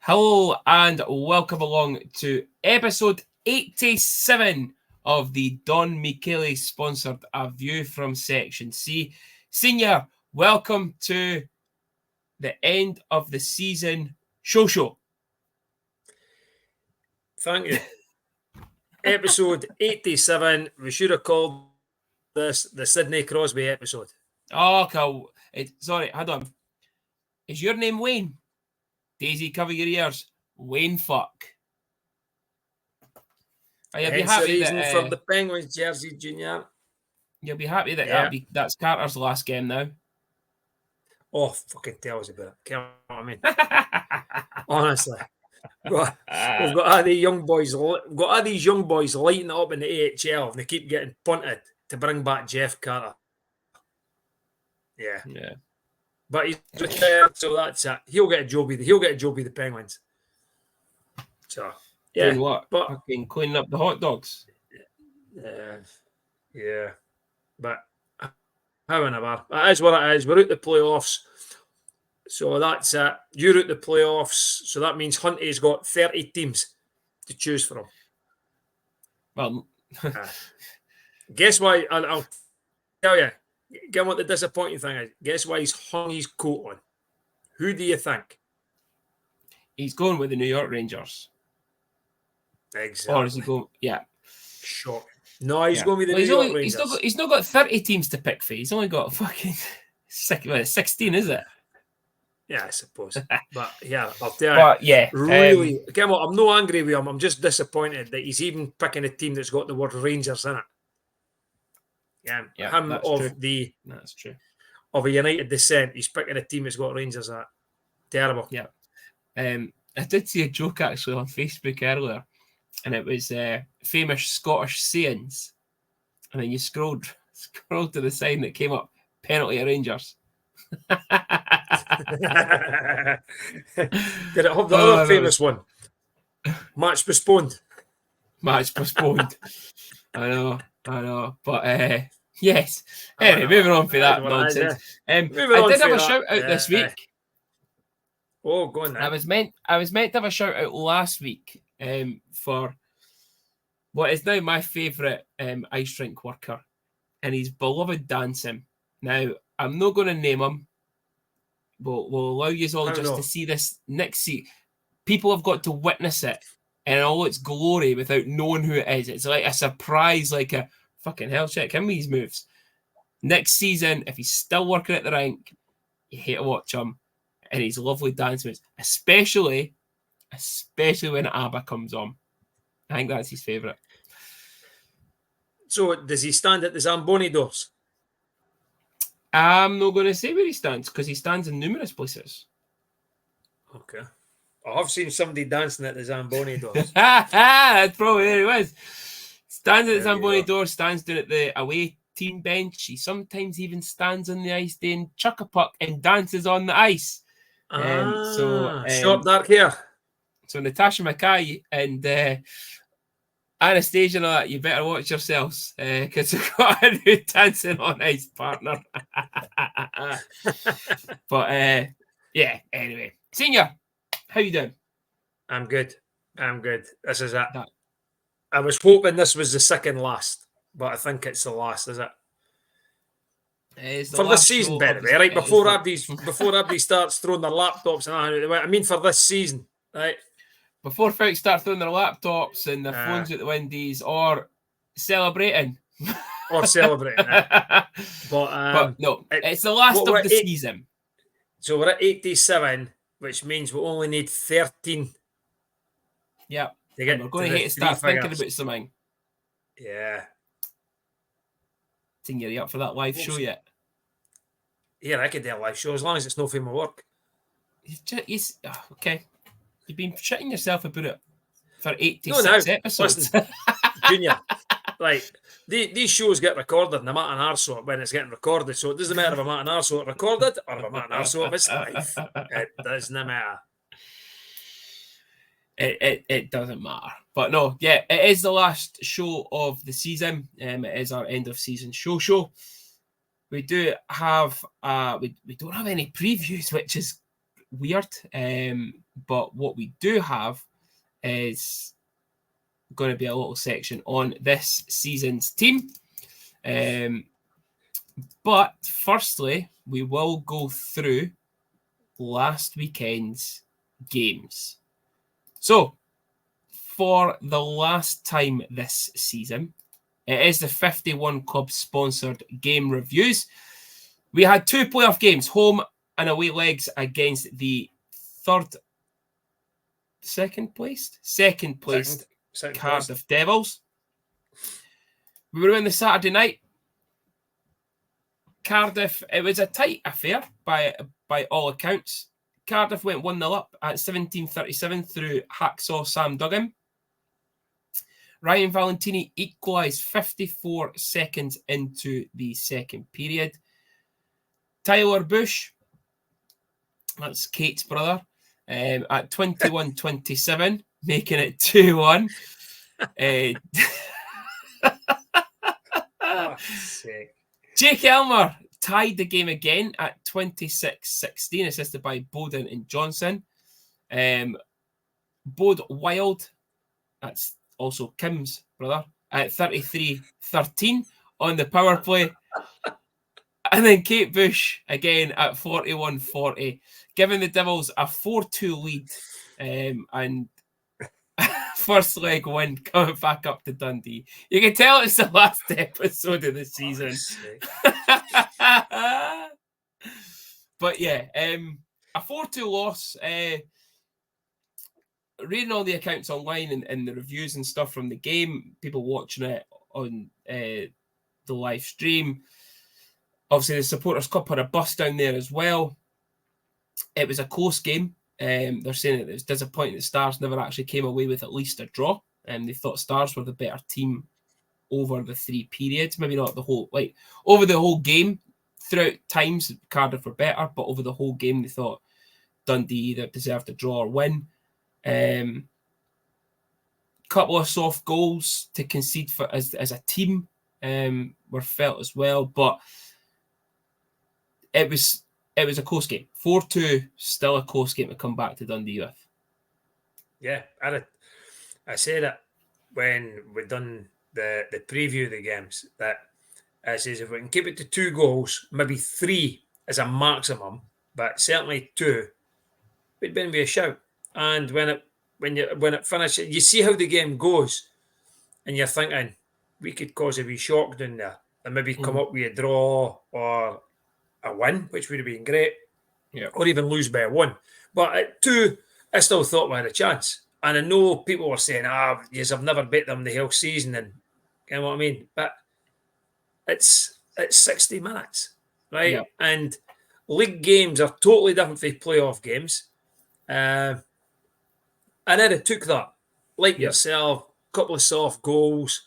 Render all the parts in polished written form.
Hello and welcome along to episode 87 of the Don Michele sponsored A View from Section C. Senior, welcome to the end of the season show. Thank you. Episode 87. We should have called this the Sidney Crosby episode. Oh, cool. Sorry, hold on. Is your name Wayne? Daisy, cover your ears. Wayne fuck. You'll be happy that for the Penguins jersey, Junior. You'll be happy that that's Carter's last game now. Oh, fucking tell us about it. You know what I mean? Honestly. We've got all these young boys lighting it up in the AHL and they keep getting punted to bring back Jeff Carter. Yeah. But he's retired, so that's it. He'll get a job with the Penguins. So doing what? But fucking cleaning up the hot dogs. Yeah. But however, it is what it is. We're out the playoffs. So that's it. You're out the playoffs. So that means Hunty's got 30 teams to choose from. Well, guess why? I'll tell you. Get what the disappointing thing is. Guess why he's hung his coat on? Who do you think? He's going with the New York Rangers. Exactly. Or is he going? Yeah. Shock. No, he's going with the New York Rangers. He's not got 30 teams to pick for. He's only got fucking 16, is it? Yeah, I suppose. But yeah, I'll tell you. But yeah, really. Again, I'm not angry with him. I'm just disappointed that he's even picking a team that's got the word Rangers in it. Yeah, that's true. Of a United descent, he's picking a team that's got Rangers in it. Terrible. Yeah. I did see a joke actually on Facebook earlier, and it was famous Scottish sayings, and then you scrolled to the sign that came up: penalty at Rangers. Did it have the other famous one? Match postponed. I know. But yes. Anyway, moving on for that nonsense. I did have a shout out this week. Oh, go on then. I was meant to have a shout out last week for what is now my favourite ice rink worker and his beloved dancing. Now, I'm not going to name him, but we'll allow you all to see this next seat. People have got to witness it in all its glory without knowing who it is. It's like a surprise, like a fucking hell, check him these moves. Next season, if he's still working at the rink, you hate to watch him. And his lovely dance moves, especially when ABBA comes on. I think that's his favourite. So does he stand at the Zamboni doors? I'm not going to say where he stands because he stands in numerous places. Okay. I've seen somebody dancing at the Zamboni doors. That's probably where he was. Stands at the Zamboni door, stands down at the away team bench. He sometimes even stands on the ice doing chuck-a-puck and dances on the ice. Short dark hair. So Natasha Mackay and Anastasia and all that, you better watch yourselves because we've got a new dancing on ice partner. But anyway. Senior, how you doing? I'm good. This is it. I was hoping this was the second last, but I think it's the last, is it? For this season, by the way, right? Before Abdi starts throwing their laptops and I mean for this season, right? Before folks start throwing their laptops and their phones at the windies or celebrating. But no, it's the last of the season. So we're at 87, which means we only need 13. Yeah. We're going to start thinking about something. Yeah. Are you up for that live show yet? Yeah, I could do a live show as long as it's no for my work. Okay. You've been shitting yourself about it for 86 episodes. Listen, Junior, like, these shows get recorded no matter an arsehole when it's getting recorded, so it doesn't matter if I'm at an arsehole recorded or if I'm at an arsehole if it's live. It doesn't matter. It doesn't matter. But no, yeah, it is the last show of the season. It is our end of season show. We do have we don't have any previews, which is weird. But what we do have is going to be a little section on this season's team. But firstly, we will go through last weekend's games. So, for the last time this season, it is the 51 Club sponsored game reviews. We had 2 playoff games, home and away legs against the second placed Cardiff Devils. We were in the Saturday night. Cardiff, it was a tight affair by all accounts. Cardiff went 1-0 up at 17:37 through Hacksaw Sam Duggan. Ryan Valentini equalised 54 seconds into the second period. Tyler Bush, that's Kate's brother, at 21:27, making it 2-1. Jake Elmer tied the game again at 26-16, assisted by Bowden and Johnson. Bode Wild, that's also Kim's brother, at 33-13 on the power play. And then Kate Bush again at 41-40, giving the Devils a 4-2 lead. And first leg win coming back up to Dundee. You can tell it's the last episode of the season. But yeah, a 4-2 loss. Reading all the accounts online and the reviews and stuff from the game, people watching it on the live stream. Obviously, the Supporters Cup had a bus down there as well. It was a close game. They're saying it was disappointing that Stars never actually came away with at least a draw. They thought Stars were the better team over the 3 periods. Maybe not the whole, over the whole game. Throughout times, Cardiff were better, but over the whole game, they thought Dundee either deserved a draw or win. Couple of soft goals to concede for as a team were felt as well, but it was a close game. 4-2, still a close game to come back to Dundee with. Yeah, I said it when we done the preview of the games, that I says if we can keep it to 2 goals, maybe 3 as a maximum, but certainly 2, it'd been be a shout. And when it finishes, you see how the game goes, and you're thinking we could cause a wee shock down there, and maybe come up with a draw or a win, which would have been great, or even lose by a 1. But at 2, I still thought we had a chance. And I know people were saying, yes, I've never bet them the whole season, and you know what I mean. But it's 60 minutes, right? Yeah. And league games are totally different from playoff games. And then it took that, like yourself, a couple of soft goals.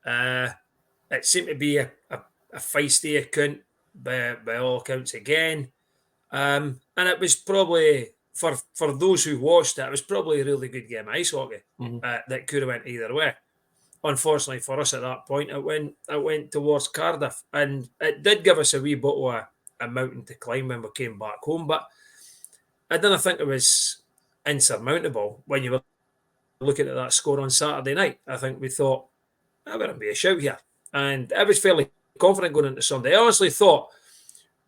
It seemed to be a feisty account by all accounts again. And it was probably, for those who watched it was probably a really good game of ice hockey that could have went either way. Unfortunately for us at that point, it went towards Cardiff, and it did give us a wee bit of a mountain to climb when we came back home. But I didn't think it was insurmountable when you were looking at that score on Saturday night. I think we thought, I better be a shout here. And I was fairly confident going into Sunday. I honestly thought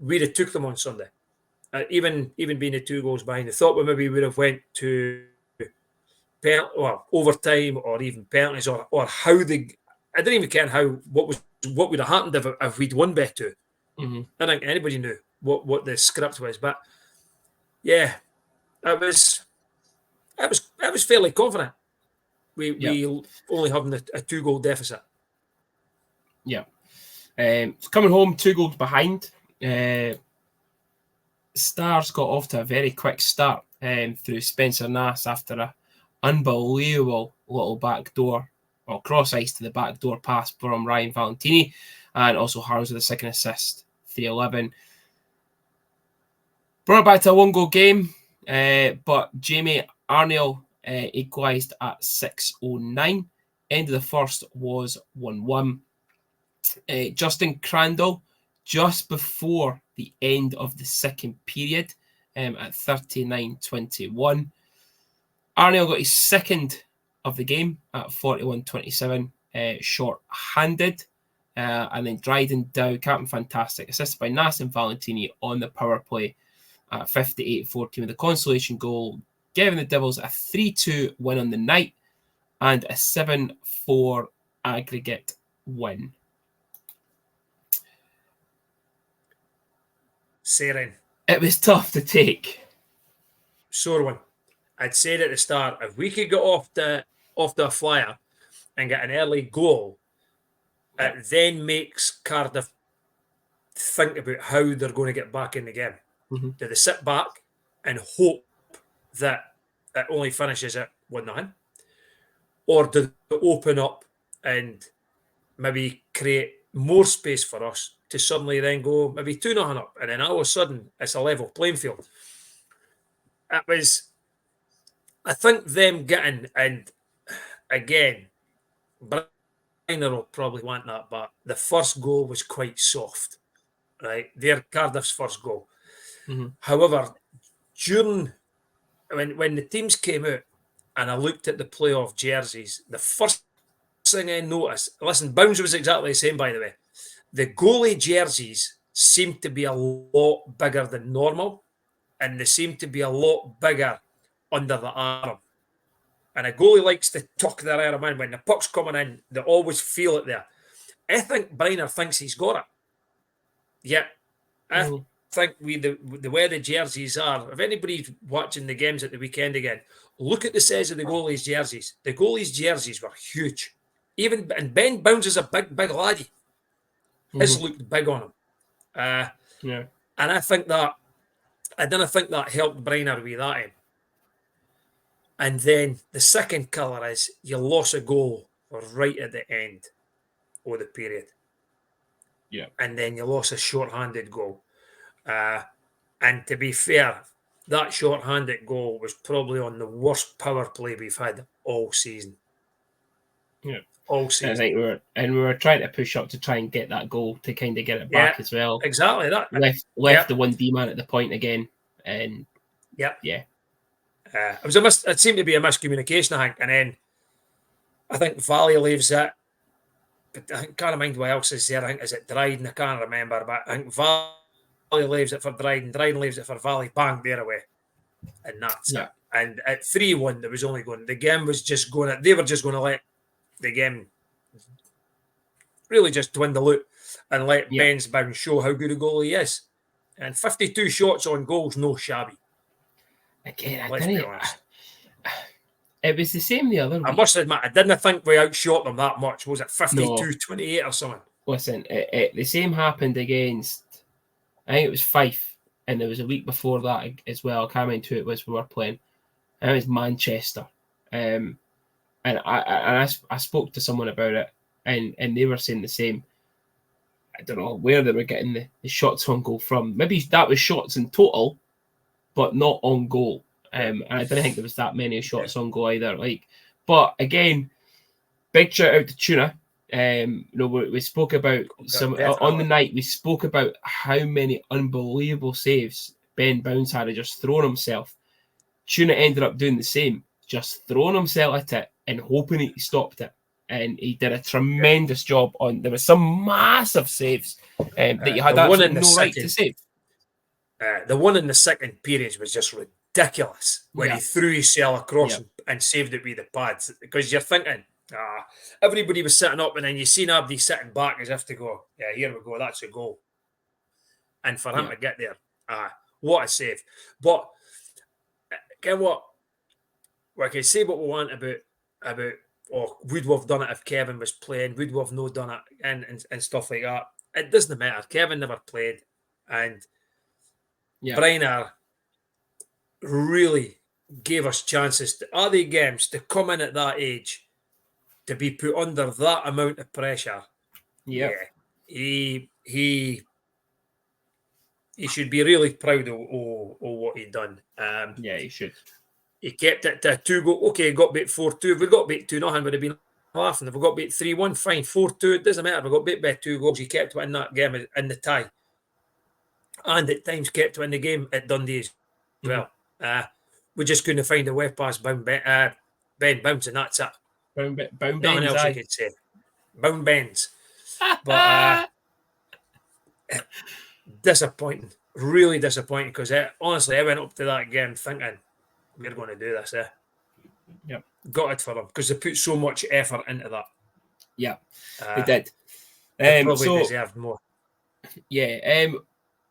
we'd have took them on Sunday. Even being the 2 goals behind, I thought we maybe would have went to overtime or even penalties or how they. I didn't even care what would have happened if we'd won by 2. I don't think anybody knew what the script was, but yeah, I was fairly confident. We only having a 2-goal deficit. Yeah, coming home 2 goals behind. Stars got off to a very quick start through Spencer Nass after an unbelievable little backdoor, cross ice to the backdoor pass from Ryan Valentini, and also Harms with the second assist, 3-11. Brought it back to a 1-goal game, but Jamie Arniel equalised at 6:09. End of the first was 1-1. Justin Crandall, just before the end of the second period, at 39-21. Arniel got his second of the game at 41-27, short-handed. And then Dryden Dow, Captain Fantastic, assisted by Nas and Valentini on the power play at 58-14 with a consolation goal, giving the Devils a 3-2 win on the night and a 7-4 aggregate win. Saren. It was tough to take. Sore one. I'd said at the start, if we could get off the flyer and get an early goal, it then makes Cardiff think about how they're going to get back in the game. Mm-hmm. Do they sit back and hope that it only finishes at 1-0? Or do they open up and maybe create more space for us to suddenly then go maybe 2-0 up, and then all of a sudden it's a level playing field? It was, I think, them getting, and again, Briner will probably want that, but the first goal was quite soft, right? They're Cardiff's first goal. Mm-hmm. However, during when the teams came out and I looked at the playoff jerseys, the first thing I noticed, listen, Bounds was exactly the same, by the way. The goalie jerseys seemed to be a lot bigger than normal, and they seem to be a lot bigger under the arm. And a goalie likes to tuck their arm in. When the puck's coming in, they always feel it there. I think Briner thinks he's got it. Yeah. I think the way the jerseys are, if anybody's watching the games at the weekend again, look at the size of the goalies' jerseys. The goalies' jerseys were huge. And Ben Bounds is a big laddie. His looked big on him. Yeah. And I didn't think that helped Briner with that end. And then the second colour is you lost a goal right at the end of the period. Yeah. And then you lost a short-handed goal. And to be fair, that short-handed goal was probably on the worst power play we've had all season. Yeah. All season. I think we were trying to push up to try and get that goal to kind of get it back as well. Exactly that. Left the 1D man at the point again. And yeah. It seemed to be a miscommunication, I think. And then I think Valley leaves it. But I can't mind what else is there. I think, is it Dryden? I can't remember. But I think Valley leaves it for Dryden. Dryden leaves it for Valley. Bang, they're away. And that's it. And at 3-1, there was only going. The game was just going. They were just going to let the game really just dwindle out and let Ben's Bound show how good a goalie he is. And 52 shots on goals, no shabby. Again, it was the same the other week. I must admit, I didn't think we outshot them that much. Was it 52-28 or something? Listen, the same happened against, I think it was Fife, and there was a week before that as well. I can't remember who it was we were playing. And it was Manchester. And I spoke to someone about it, and they were saying the same. I don't know where they were getting the shots on goal from. Maybe that was shots in total, but not on goal. And I didn't think there was that many shots on goal either. But again, big shout out to Tuna. We spoke about on the night. We spoke about how many unbelievable saves Ben Bounds had just thrown himself. Tuna ended up doing the same, just throwing himself at it and hoping he stopped it. And he did a tremendous job on. There were some massive saves that you had absolutely no right to save. The one in the second period was just ridiculous when he threw himself across and saved it with the pads. Because you're thinking, everybody was sitting up, and then you see Abdi sitting back as if to go, here we go, that's a goal. And for him to get there, what a save. But get what? We can say what we want about would we have done it if Kevin was playing? Would we have not done it? And stuff like that. It doesn't matter. Kevin never played. And Briner really gave us chances at the games to come in at that age, to be put under that amount of pressure. Yeah. He should be really proud of what he'd done. He should. He kept it to a 2-goal. Okay, got beat 4-2. If we got beat 2-0, would have been laughing. If we got beat 3-1, fine. 4-2, it doesn't matter. We got beat by 2 goals. He kept it in that game in the tie. And at times kept it in the game at Dundee as well. We just couldn't find a way past Ben Bounce, and that's it. Bound Nothing bends, else you aye. could say. Bound Bends. But disappointing. Really disappointing because honestly, I went up to that game thinking, we're going to do this. Yep. Got it for them because they put so much effort into that. Yeah, they did. They probably deserved more. Yeah.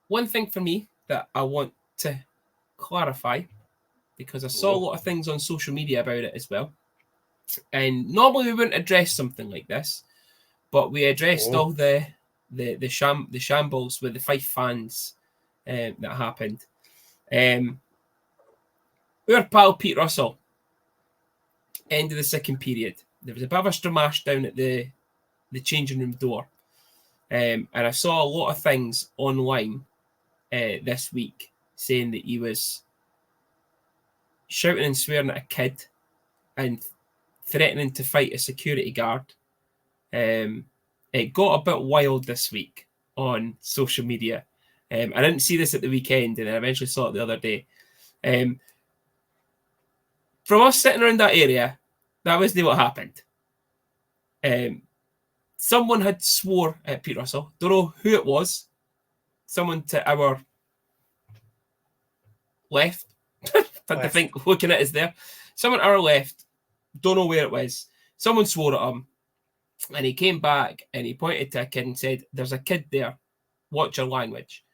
One thing for me that I want to clarify, because I saw a lot of things on social media about it as well. And normally we wouldn't address something like this, but we addressed all the shambles with the Fife fans that happened. Our pal Pete Russell, end of the second period, there was a bit of a stramash down at the changing room door. And I saw a lot of things online this week saying that he was shouting and swearing at a kid and threatening to fight a security guard. It got a bit wild this week on social media. I didn't see this at the weekend, and I eventually saw it the other day. From us sitting around that area, that wasn't what happened. Someone had swore at Pete Russell. Don't know who it was. Someone to our left. But I think looking at us there. Someone to our left. Don't know where it was. Someone swore at him. And he came back and he pointed to a kid and said, "There's a kid there. Watch your language."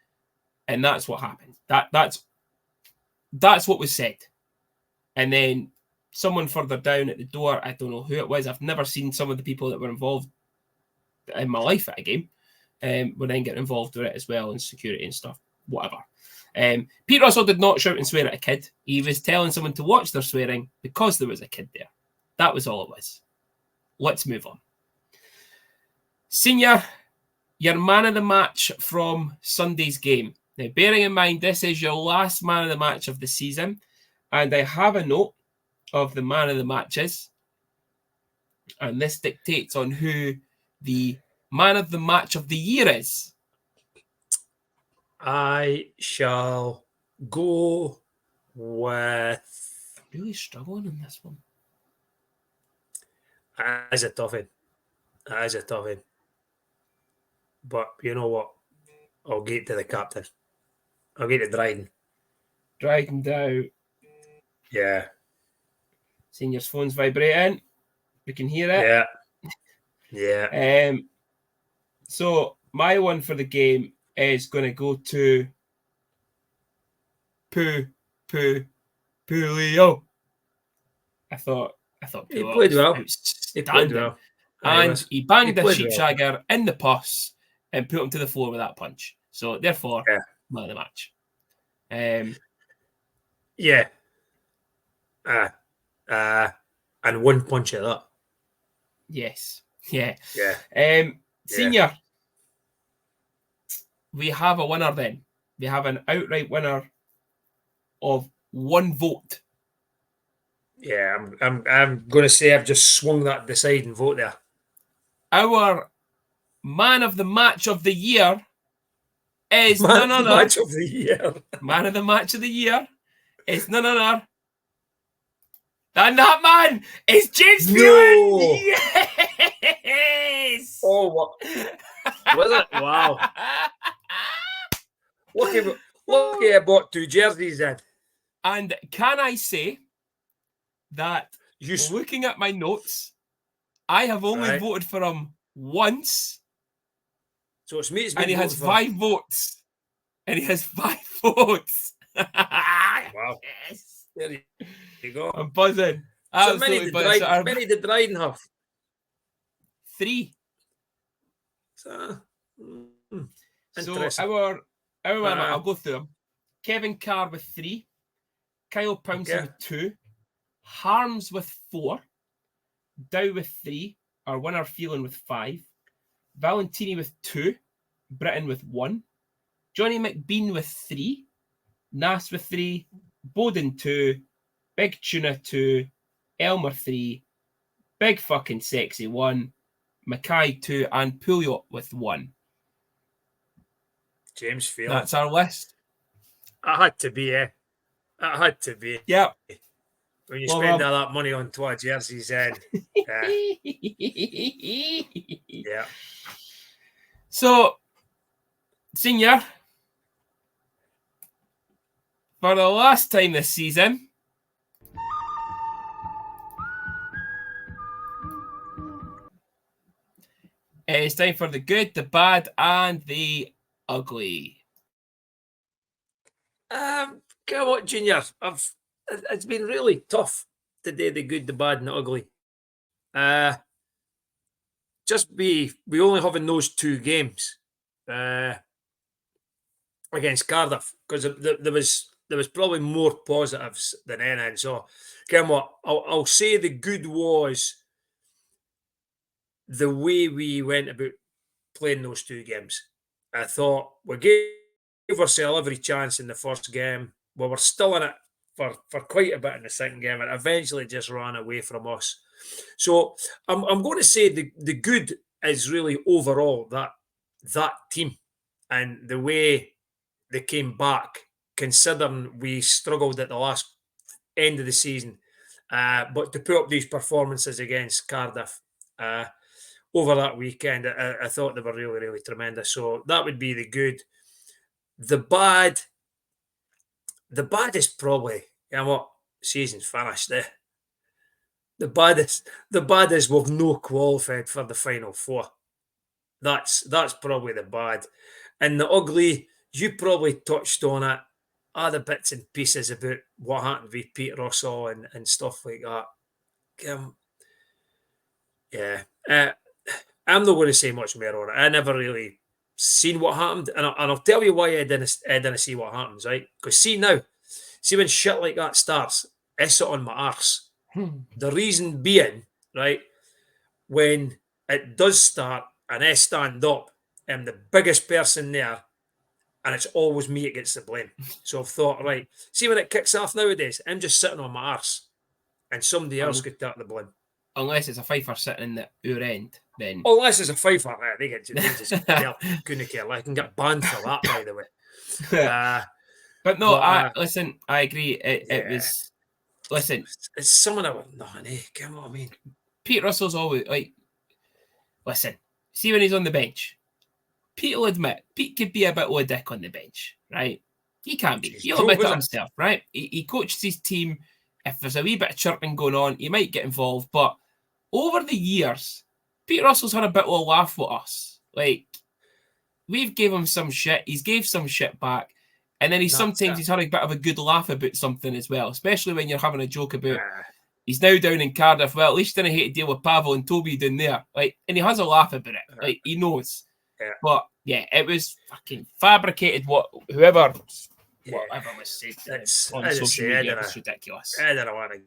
And that's what happened. That's what was said. And then someone further down at the door, I don't know who it was. I've never seen some of the people that were involved in my life at a game. Were then getting involved with it as well, and security and stuff, whatever. Pete Russell did not shout and swear at a kid. He was telling someone to watch their swearing because there was a kid there. That was all it was. Let's move on. Senior, your man of the match from Sunday's game. Now, bearing in mind, this is your last man of the match of the season, and I have a note of the man of the matches, and this dictates on who the man of the match of the year is. I shall go with... Really struggling in this one. That is a toughie. But you know what? I'll get to the captain. I'll get to Dryden. Dryden down. Yeah. Senior's phone's vibrating. We can hear it. Yeah. So my one for the game is going to go to Pulio. I thought he played well. And he banged the sheepshagger in the pus and put him to the floor with that punch. So therefore, man of the match. Yeah. And one punch at that. Yes. Yeah. Yeah. Senior. We have a winner then. We have an outright winner of 1 vote. Yeah, I'm going to say I've just swung that deciding vote there. Our man of the match of the year is none other. Match of the year. Man of the match of the year is none other than that man is James Phelan. Yes. Oh, what was it? Wow. Look at I bought 2 jerseys in. And can I say that looking at my notes, I have only voted for him once. So it's me. And he has 5 votes. And he has 5 votes. Wow. Yes. There you go. I'm buzzing. So many did Dryden have? 3. So our man, I'll go through them. Kevin Carr with 3. Kyle Pouncey with 2. Harms with 4. Dow with 3. Our winner Phelan with 5. Valentini with 2. Britton with 1. Johnny McBean with 3. Nass with 3. Bowden 2. Big Tuna 2. Elmer 3. Big fucking sexy 1. Mackay 2. And Pouliot with 1. James Phelan. That's our list. I had to be, It had to be. Yeah. When you Well, spend all that money on two jerseys, then yeah. So, Senior, for the last time this season, it's time for the good, the bad, and the ugly. Come on, Junior. It's been really tough today, the good, the bad, and the ugly. We only having those two games against Cardiff, because there was probably more positives than anything. So, come on, I'll say the good was the way we went about playing those two games. I thought we gave ourselves every chance in the first game. We were still in it for quite a bit in the second game, and eventually just ran away from us. So I'm going to say the good is really overall that team and the way they came back, considering we struggled at the last end of the season. But to put up these performances against Cardiff over that weekend, I thought they were really, really tremendous. So that would be the good. The bad is probably, you know what, season's finished there. The bad is we've no qualified for the final four. That's probably the bad. And the ugly, you probably touched on it. Other bits and pieces about what happened with Pete Russell and stuff like that. I'm not going to say much more on it. I never really seen what happened, and I'll tell you why I didn't see what happens, right? Because see when shit like that starts, I sit on my arse. The reason being, right, when it does start and I stand up, I'm the biggest person there, and it's always me that gets the blame. So I've thought, right, see when it kicks off nowadays, I'm just sitting on my arse, and somebody else could take the blame. Unless it's a fifer sitting at your end, then. Unless it's a fifer, they just couldn't care. I can get banned for that, by the way. But no, listen, I agree. It was. Listen, it's someone I would not. You know what I mean? Pete Russell's always like. Listen, see when he's on the bench, Pete will admit Pete could be a bit of a dick on the bench, right? He can be. He'll admit it himself, right? He coaches his team. If there's a wee bit of chirping going on, he might get involved. But over the years, Pete Russell's had a bit of a laugh with us. Like, we've gave him some shit. He's gave some shit back. And then he's had a bit of a good laugh about something as well, especially when you're having a joke about he's now down in Cardiff. Well, at least didn't hate to deal with Pavel and Toby down there. Like, and he has a laugh about it. Like, he knows. Yeah. But yeah, it was fucking fabricated. Whatever was said on social media was ridiculous. I don't want to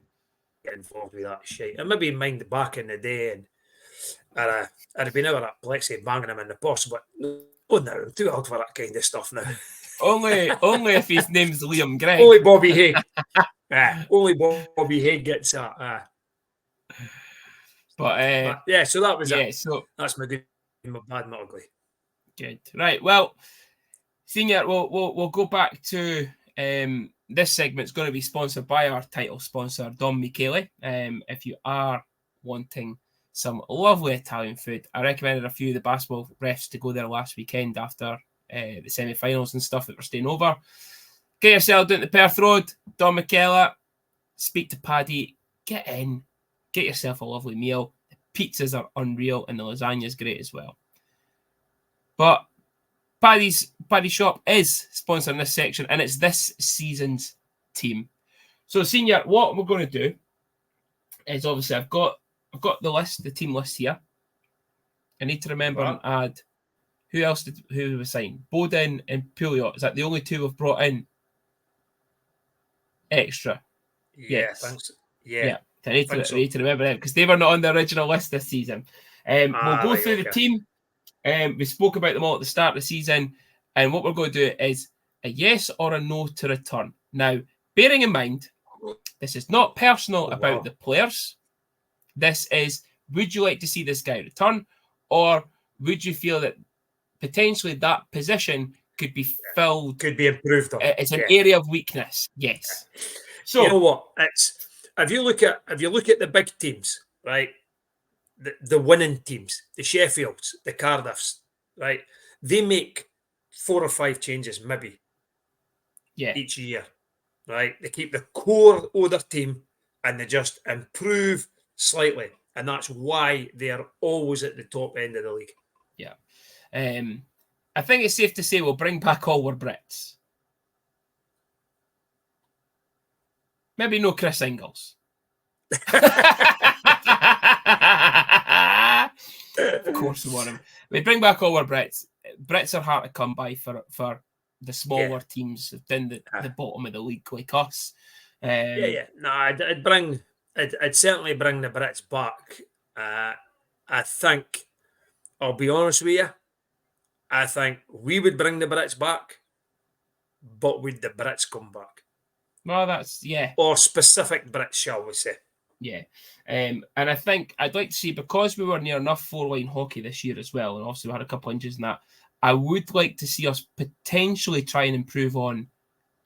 get involved with that shit. I maybe mind back in the day, and I'd have been out of that plexi banging him in the post, but no, I'm too old for that kind of stuff now. only if his name's Liam Gregg. Only Bobby Haig. Only Bobby Haig gets that. But yeah, so that was it. So that's my good, my bad, my ugly. Good. Right. Well, Senior, we'll go back to this segment's going to be sponsored by our title sponsor, Don Michele. If you are wanting some lovely Italian food, I recommended a few of the basketball refs to go there last weekend after the semi-finals and stuff that were staying over. Get yourself down to Perth Road, Don Michele, speak to Paddy, get in, get yourself a lovely meal. The pizzas are unreal and the lasagna's great as well. But Paddy's shop is sponsoring this section, and it's this season's team. So, Senior, what we're going to do is obviously I've got the list, the team list here. I need to remember and add who was signed. Bowden and Pouliot. Is that the only two we've brought in extra? Yes. Thanks. Yeah. I need to remember them because they were not on the original list this season. We'll go through the team. We spoke about them all at the start of the season, and what we're going to do is a yes or a no to return. Now, bearing in mind, this is not personal about the players. This is, would you like to see this guy return, or would you feel that potentially that position could be filled. Could be improved on. It's an area of weakness. Yes. Yeah. So you know what? It's if you look at the big teams, right? The winning teams, the Sheffields, the Cardiffs, right? They make 4 or 5 changes maybe each year, right? They keep the core of their team and they just improve slightly. And that's why they're always at the top end of the league. Yeah. I think it's safe to say we'll bring back all our Brits. Maybe no Chris Ingles. Of course we want him. We bring back all our Brits. Brits are hard to come by for the smaller teams down the bottom of the league like us. No, I'd certainly bring the Brits back. I think, I'll be honest with you, I think we would bring the Brits back, but would the Brits come back? Well, or specific Brits, shall we say? Yeah, and I think I'd like to see, because we were near enough 4-line hockey this year as well, and also we had a couple injuries in that, I would like to see us potentially try and improve on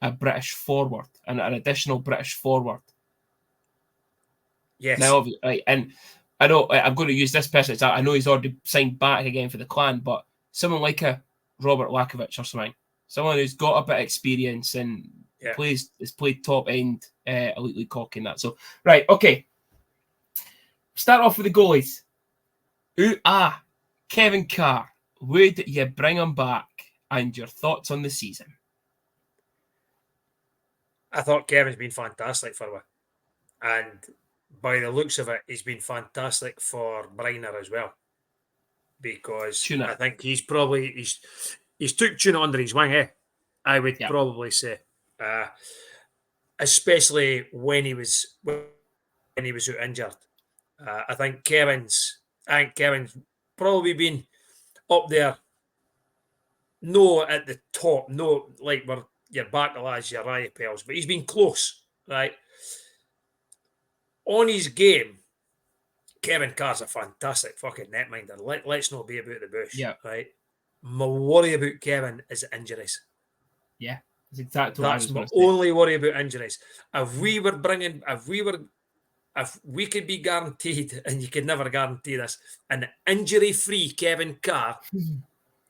a British forward and an additional British forward. Yes. Now, and I know I'm going to use this person. I know he's already signed back again for the Clan, but someone like a Robert Lakovic or something, someone who's got a bit of experience and has played top end elite league hockey and that. So, right, okay. Start off with the goalies. Kevin Carr. Would you bring him back? And your thoughts on the season? I thought Kevin's been fantastic for me. And by the looks of it, he's been fantastic for Briner as well. Because Tuna. I think he's took Tuna under his wing, I would probably say. Especially when he was out injured. I think Kevin's probably been up there, no at the top, no like where your Bacala's, your Riopels, but he's been close, right? On his game, Kevin Carr's a fantastic fucking netminder. Let's not be about the bush, right? My worry about Kevin is injuries. Yeah, that's exactly what I was going to say. That's my only worry about injuries. If we could be guaranteed, and you could never guarantee this, an injury-free Kevin Carr,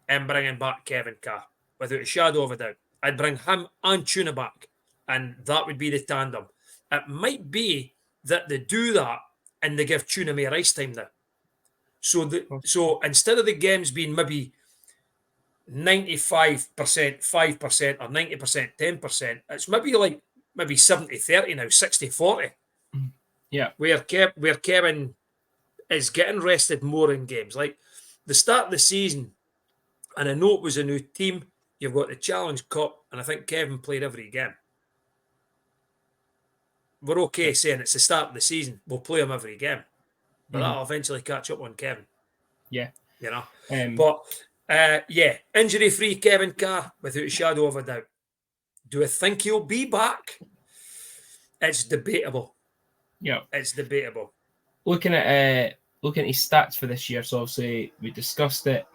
and bringing back Kevin Carr without a shadow of a doubt, I'd bring him and Tuna back, and that would be the tandem. It might be that they do that and they give Tuna more ice time now. So instead of the games being maybe 95%, 5%, or 90%, 10%, it's maybe 70-30 now, 60-40. Yeah. Where Kevin is getting rested more in games. Like the start of the season, and I know it was a new team, you've got the Challenge Cup, and I think Kevin played every game. We're okay saying it's the start of the season. We'll play him every game. But that'll eventually catch up on Kevin. Yeah. You know? Injury-free Kevin Carr, without a shadow of a doubt. Do I think he'll be back? It's debatable. Yeah. It's debatable. Looking at his stats for this year, so obviously we discussed it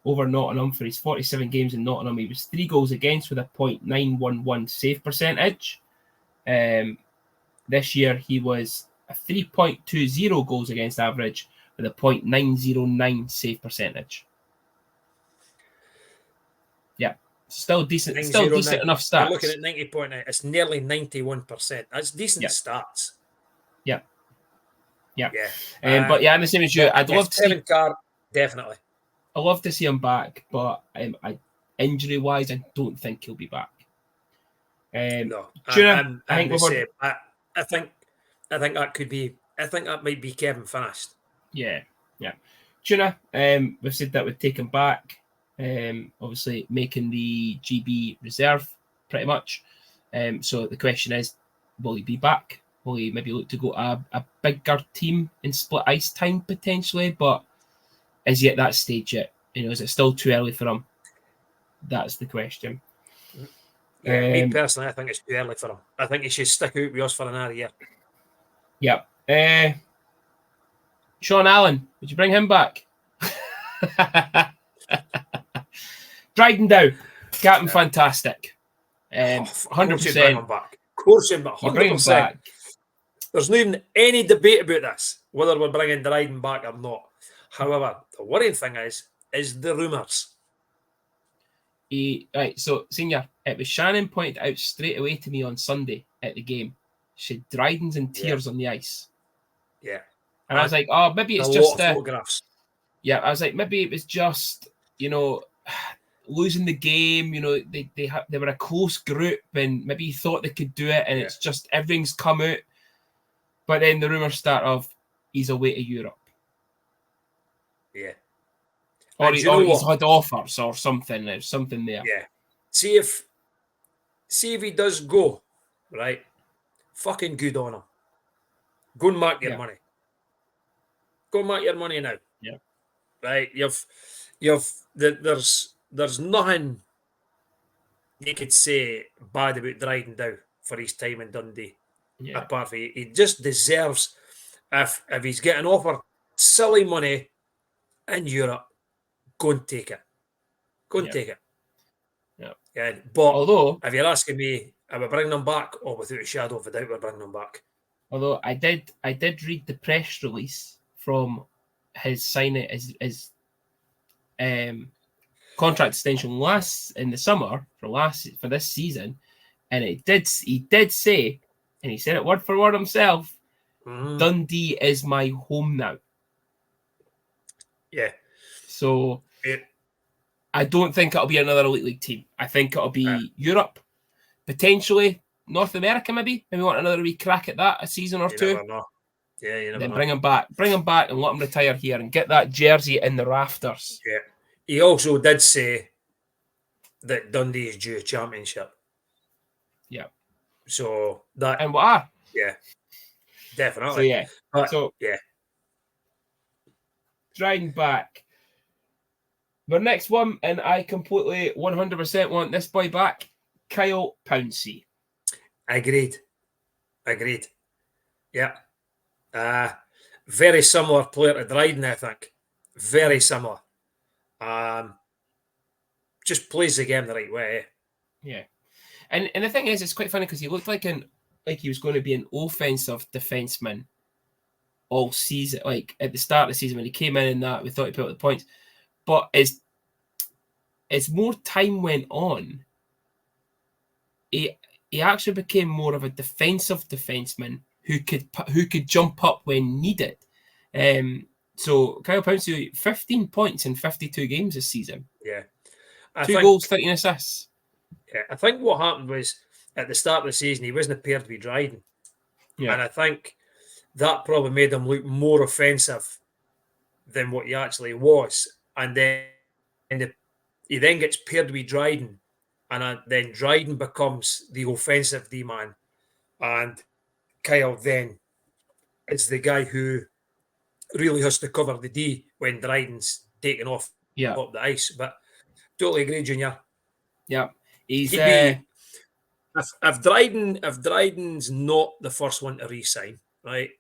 over Nottingham. For his 47 games in Nottingham, he was 3 goals against with a .911 save percentage. This year he was a 3.20 goals against average with a .909 save percentage. Yeah, still decent enough stats. You're looking at 90.9. It's nearly 91%. That's decent stats. Yeah. But I'm the same as you. I'd love to Kevin Carr, definitely. I'd love to see him back, but injury-wise, I don't think he'll be back. No, Tuna, I think that could be. I think that might be Kevin finished. Yeah. Tuna, we've said that we'd take him back. Obviously, making the GB reserve pretty much. So the question is, will he be back? Will he maybe look to go a bigger team in split ice time potentially? But is he at that stage yet? Is it still too early for him? That's the question. Yeah, me personally, I think it's too early for him. I think he should stick out with us for another year. Yeah. Sean Allen, would you bring him back? Dryden Dow, Captain Yeah. Fantastic. Of course you bring him 100%. back. Of course you, You bring him 100%. back. There's not even any debate about this, whether we're bringing Dryden back or not. However, the worrying thing is the rumours. Right, so senior, it was Shannon pointed out straight away to me on Sunday at the game. She had Dryden's in tears on the ice. Yeah. And I was like, oh, maybe A it's lot just of photographs. yeah, I was like, maybe it was just, losing the game. They were a close group, and maybe he thought they could do it, and it's just everything's come out. But then the rumours start of he's away to Europe. Yeah. Or, he's had offers or something. There's something there. Yeah. See if he does go, right? Fucking good on him. Go and mark your money. Go and mark your money now. Yeah. Right. There's nothing you could say bad about Dryden Dow for his time in Dundee. Yeah. Apart from he just deserves, if he's getting offered silly money in Europe, go and take it. Go and take it. Yeah. But although, if you're asking me, are we bringing them back? Or without a shadow of a doubt, we're bringing them back. Although I did read the press release from his signing his contract extension last in the summer for this season, and he did say, and he said it word for word himself, Dundee is my home now. Yeah. So I don't think it'll be another Elite League team. I think it'll be Europe, potentially North America, maybe want another wee crack at that, a season or two. Never know. Yeah, you never then know. bring him back and let him retire here and get that jersey in the rafters. Yeah. He also did say that Dundee is due a championship. Yeah. So that and what are? Yeah. Definitely. So yeah. But, yeah. Dryden back. Our next one, and I completely 100% want this boy back, Kyle Pouncey. Agreed. Yeah. Very similar player to Dryden, I think. Very similar. Just plays the game the right way. Yeah. And the thing is, it's quite funny because he looked like he was going to be an offensive defenseman all season. Like at the start of the season when he came in and that, we thought he put up the points. But as more time went on, he actually became more of a defensive defenseman who could jump up when needed. So Kyle Pouncey, 15 points in 52 games this season. Yeah. 2 goals, 13 assists. Yeah, I think what happened was at the start of the season he wasn't paired with Dryden. Yeah. And I think that probably made him look more offensive than what he actually was. And then he then gets paired with Dryden, and then Dryden becomes the offensive D-man. And Kyle then is the guy who really has to cover the D when Dryden's taken off up the ice. But totally agree, Junior. Yeah. He's if Dryden's not the first one to re-sign, right?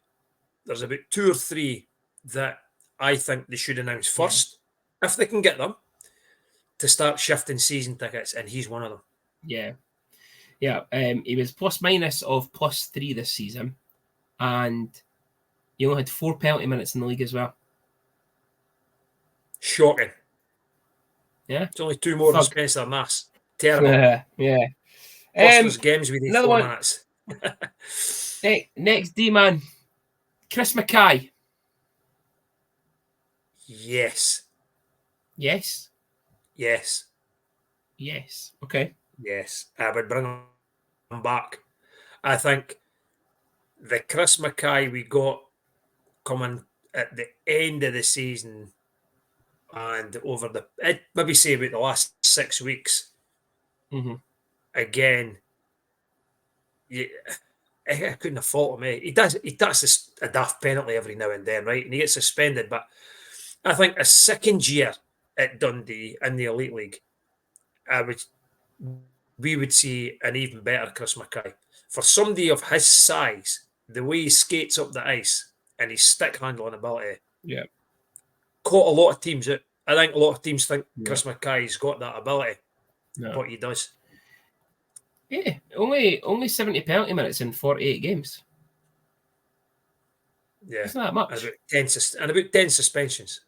There's about 2 or 3 that I think they should announce first, if they can get them, to start shifting season tickets, and he's one of them. Yeah. He was plus-minus of +3 this season, and he only had 4 penalty minutes in the league as well. Shocking. Yeah. It's only 2 more than Spencer Nass. Terrible. Yeah. There's games with another 4 one. minutes. Next D-man, Chris Mackay. Yes. Okay. Yes. I would bring him back. I think the Chris Mackay we got coming at the end of the season and over maybe say about the last 6 weeks, again, I couldn't have faulted him. He does a daft penalty every now and then, right? And he gets suspended. But I think a second year at Dundee in the Elite League, we would see an even better Chris Mackay. For somebody of his size, the way he skates up the ice and his stick handling ability, caught a lot of teams out. I think a lot of teams think Chris Mackay's got that ability, but he does. Yeah, only 70 penalty minutes in 48 games. Yeah, isn't that much? And about 10 suspensions.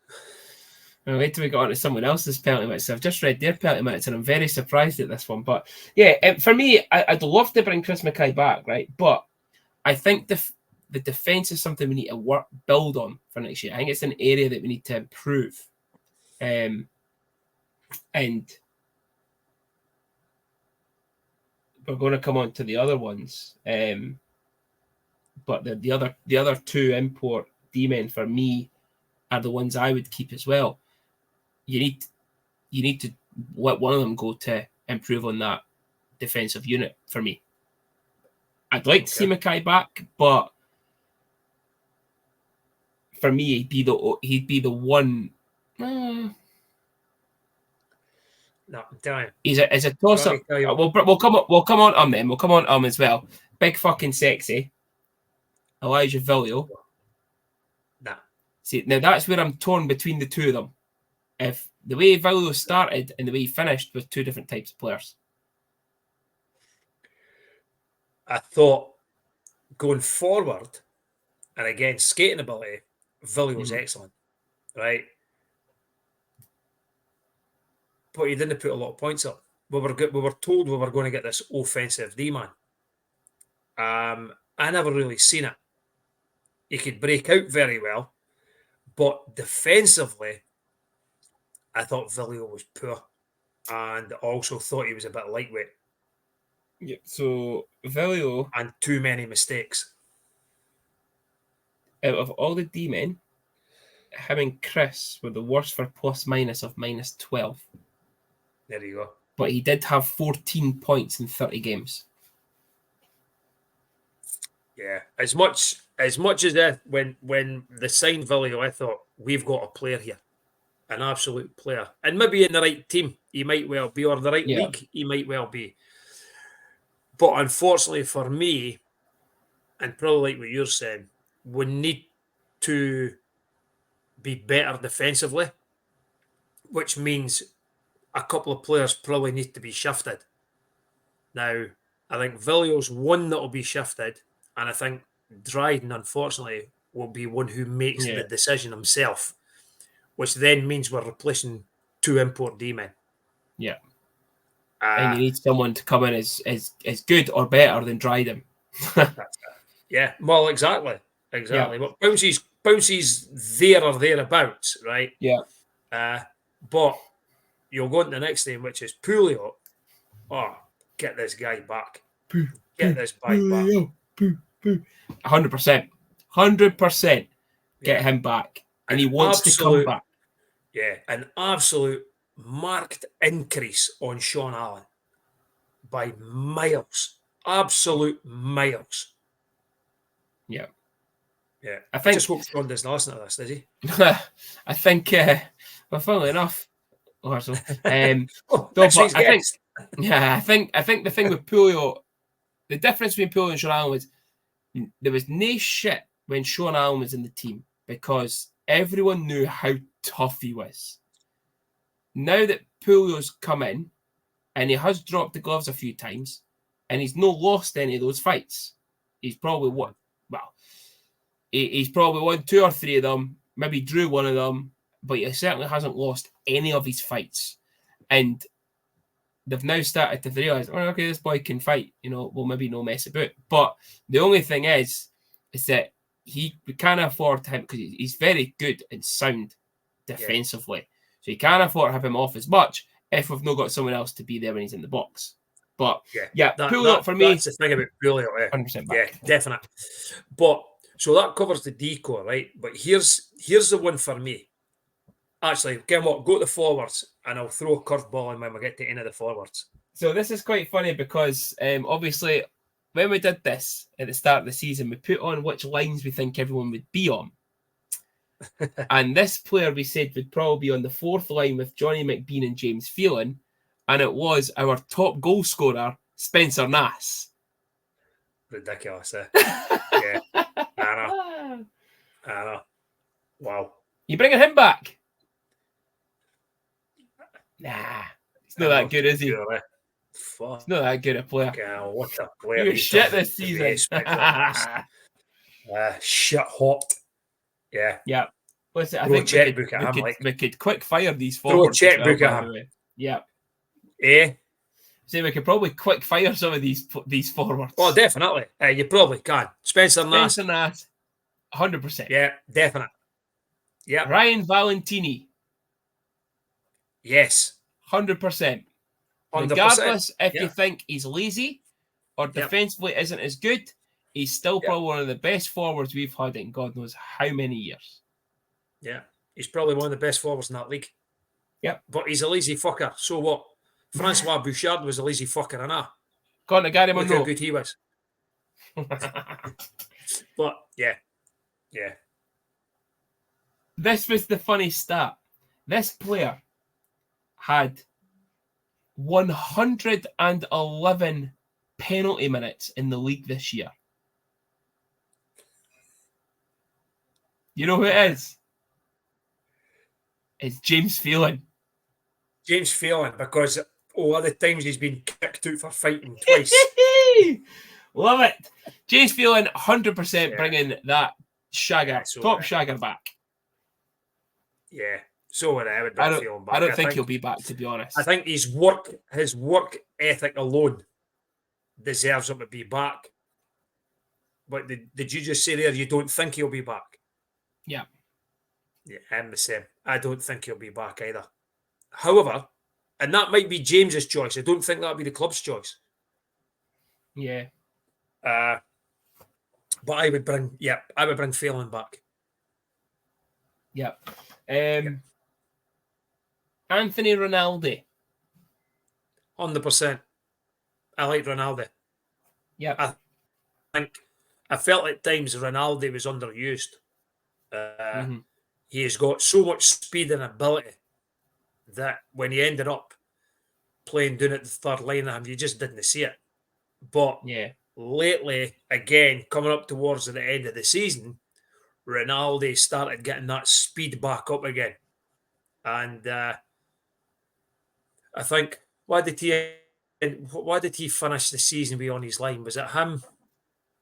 Well, wait till we got on to someone else's penalty minutes. I've just read their penalty minutes, and I'm very surprised at this one. But yeah, for me, I'd love to bring Chris Mackay back, right? But I think the defense is something we need to build on for next year. I think it's an area that we need to improve. And we're going to come on to the other ones. But the other two import D-men for me are the ones I would keep as well. You need to let one of them go to improve on that defensive unit for me. I'd like to see Mackay back, but for me, he'd be the one. No, I'm telling you. He's a toss up. We'll come on then. We'll come on as well. Big fucking sexy. Elijah Villiol. Nah. See, now that's where I'm torn between the two of them. If the way Villiol started and the way he finished was two different types of players. I thought going forward, and again, skating ability, Villiol's excellent, right? But he didn't put a lot of points up. We were told we were going to get this offensive D-man. I never really seen it. He could break out very well, but defensively, I thought Villiol was poor, and also thought he was a bit lightweight. Yeah, so Villiol and too many mistakes. Out of all the D-men, him and Chris were the worst for plus minus of -12. There you go. But he did have 14 points in 30 games. Yeah, as much as that when they signed Villiol, I thought we've got a player here, an absolute player, and maybe in the right team he might well be, or the right league he might well be. But unfortunately for me, and probably like what you're saying, we need to be better defensively, which means a couple of players probably need to be shifted. Now, I think Villiol's one that will be shifted, and I think Dryden, unfortunately, will be one who makes the decision himself, which then means we're replacing two import D-men. Yeah. And you need someone to come in as good or better than Dryden. Yeah, well, exactly. Yeah. But Bouncy's there or thereabouts, right? Yeah. But you'll go into the next thing, which is Pulio. Oh, get this guy back. Get this guy back. 100%. 100%. Get him back. And he wants to come back. Yeah, an absolute marked increase on Sean Allen by miles. Absolute miles. Yeah. Yeah. I just hope Sean doesn't listen to this, does he? I think, well, funnily enough, I think the thing with Pulio, the difference between Pulio and Sean Allen was there was no shit when Sean Allen was in the team because everyone knew how tough he was. Now that Pulio's come in and he has dropped the gloves a few times and he's not lost any of those fights, he's probably won. Well, he's probably won 2 or 3 of them, maybe drew one of them, but he certainly hasn't lost any of his fights. And they've now started to realise, oh, okay, this boy can fight. We'll maybe no mess about. But the only thing is that we can't afford him because he's very good and sound defensively. Yeah. So you can't afford to have him off as much if we've not got someone else to be there when he's in the box. But Pulio for me. That's the thing about Pulio. 100% back. Yeah, definitely. But so that covers the decor, right? But here's the one for me. Actually, get what? Go to the forwards, and I'll throw a curveball in when we get to the end of the forwards. So this is quite funny because obviously when we did this at the start of the season, we put on which lines we think everyone would be on. And this player we said would probably be on the 4th line with Johnny McBean and James Phelan, and it was our top goal scorer, Spencer Nass. Ridiculous, eh? Yeah, I know. Wow. You bringing him back? He's not that good, is he? Fuck. He's not that good a player. What a player. He was shit this to be season. Shit hot. Yeah. Yeah. Listen, I Throw a think checkbook at him, we could quick fire these throw a forwards as well, checkbook by at the him. way. Yeah. Eh? So we could probably quick fire some of these forwards. Oh, definitely. You probably can. Spencer Nass. 100%. Yeah, definite. Yeah. Ryan Valentini. Yes. 100%. 100%. Regardless if you think he's lazy or Yep. defensively isn't as good, he's still Yep. probably one of the best forwards we've had in God knows how many years. Yeah. He's probably one of the best forwards in that league. Yep. But he's a lazy fucker. So what? Francois Bouchard was a lazy fucker, and Gone to Gary look Monroe. how good he was. But yeah. This was the funny stat. This player had 111 penalty minutes in the league this year. You know who it is? It's James Phelan. James Phelan, because other times he's been kicked out for fighting twice. Love it. James Phelan, 100% bringing that shagger, top shagger back. Yeah. So would I would bring Phelan back. I don't think he'll be back, to be honest. I think his work ethic alone deserves him to be back. But did you just say there you don't think he'll be back? Yeah. Yeah, I'm the same. I don't think he'll be back either. However, and that might be James's choice. I don't think that'll be the club's choice. Yeah. But I would bring Phelan back. Yeah. Anthony Ronaldo. 100%. I like Ronaldo. Yeah. I felt at times Ronaldo was underused. He has got so much speed and ability that when he ended up playing down at the third line, you just didn't see it. But lately, again, coming up towards the end of the season, Ronaldo started getting that speed back up again. And I think, why did he finish the season with on his line? Was it him?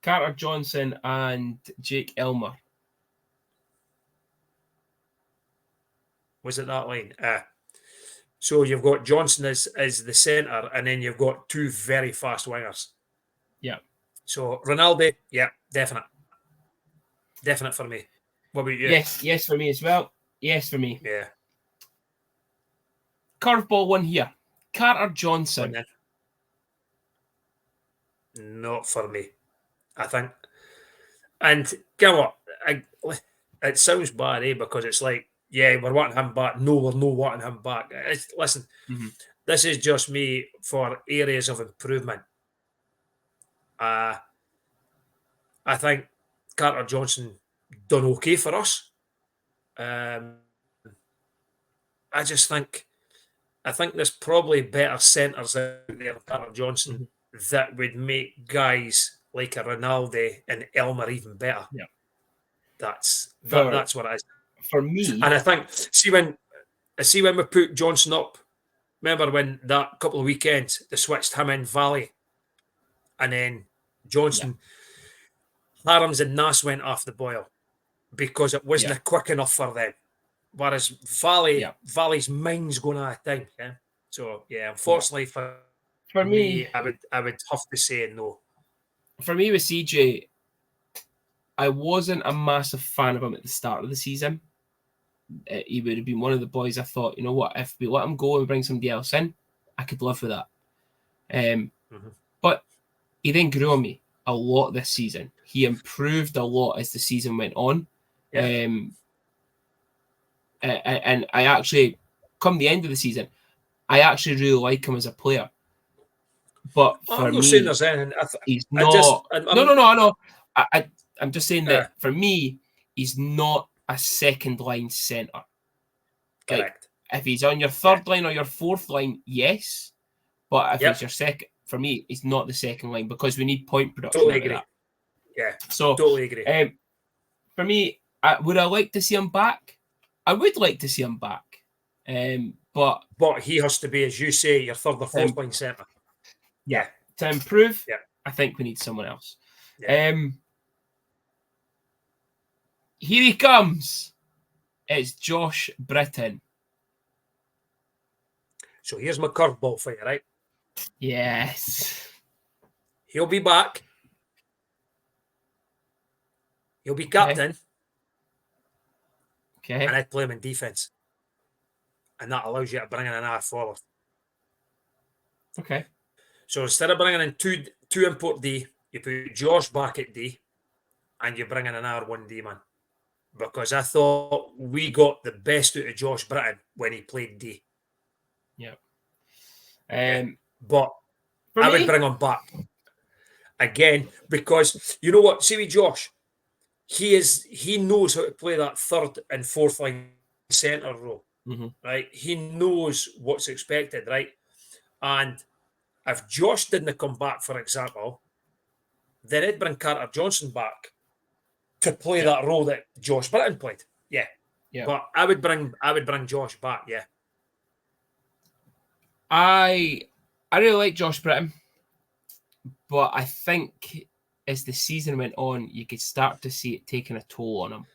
Carter Johnson and Jake Elmer. Was it that line? So you've got Johnson as the centre, and then you've got two very fast wingers. Yeah. So Ronaldo, definite. Definite for me. What about you? Yes for me as well. Yes for me. Yeah. Curveball one here. Carter Johnson. Not for me, I think. And you know what? It sounds bad, because it's like, we're wanting him back. No, we're not wanting him back. Listen, this is just me for areas of improvement. I think Carter Johnson done okay for us. I think there's probably better centres out there than Carter Johnson that would make guys like a Ronaldo and Elmer even better. Yeah. That's what it is. For me. And I think, see when we put Johnson up, remember when that couple of weekends, they switched him in Valley, and then Johnson, Harams and Nass went off the boil because it wasn't quick enough for them. Whereas Valley's mind's going out of time. Yeah. So unfortunately for me, I would have to say no. For me with CJ, I wasn't a massive fan of him at the start of the season. He would have been one of the boys I thought, you know what, if we let him go and bring somebody else in, I could live with that. But he then grew on me a lot this season. He improved a lot as the season went on. And I actually, come the end of the season, I actually really like him as a player. But for me, he's not. I know. I'm just saying that for me, he's not a second line centre. Correct. Like, if he's on your third line or your fourth line, yes. But if he's your second, for me, he's not the second line because we need point production. Totally agree. Yeah. So totally agree. For me, would I like to see him back? I would like to see him back. But he has to be, as you say, your third or fourth line centre. Yeah. To improve, Yeah. I think we need someone else. Yeah. Here he comes. It's Josh Britton. So here's my curveball for you, right? Yes. He'll be back. He'll be captain. Okay. And I'd play him in defence. And that allows you to bring in an hour forward. Okay. So instead of bringing in two import D, you put Josh back at D, and you bring in an R1D man. Because I thought we got the best out of Josh Britton when he played D. Yeah. But I would bring him back again because you know what? See with Josh, he knows how to play that third and fourth line centre role. Right? He knows what's expected, right? And if Josh didn't come back, for example, then I'd bring Carter Johnson back to play that role that Josh Britton played. Yeah. But I would bring Josh back, yeah. I really like Josh Britton, but I think as the season went on, you could start to see it taking a toll on him.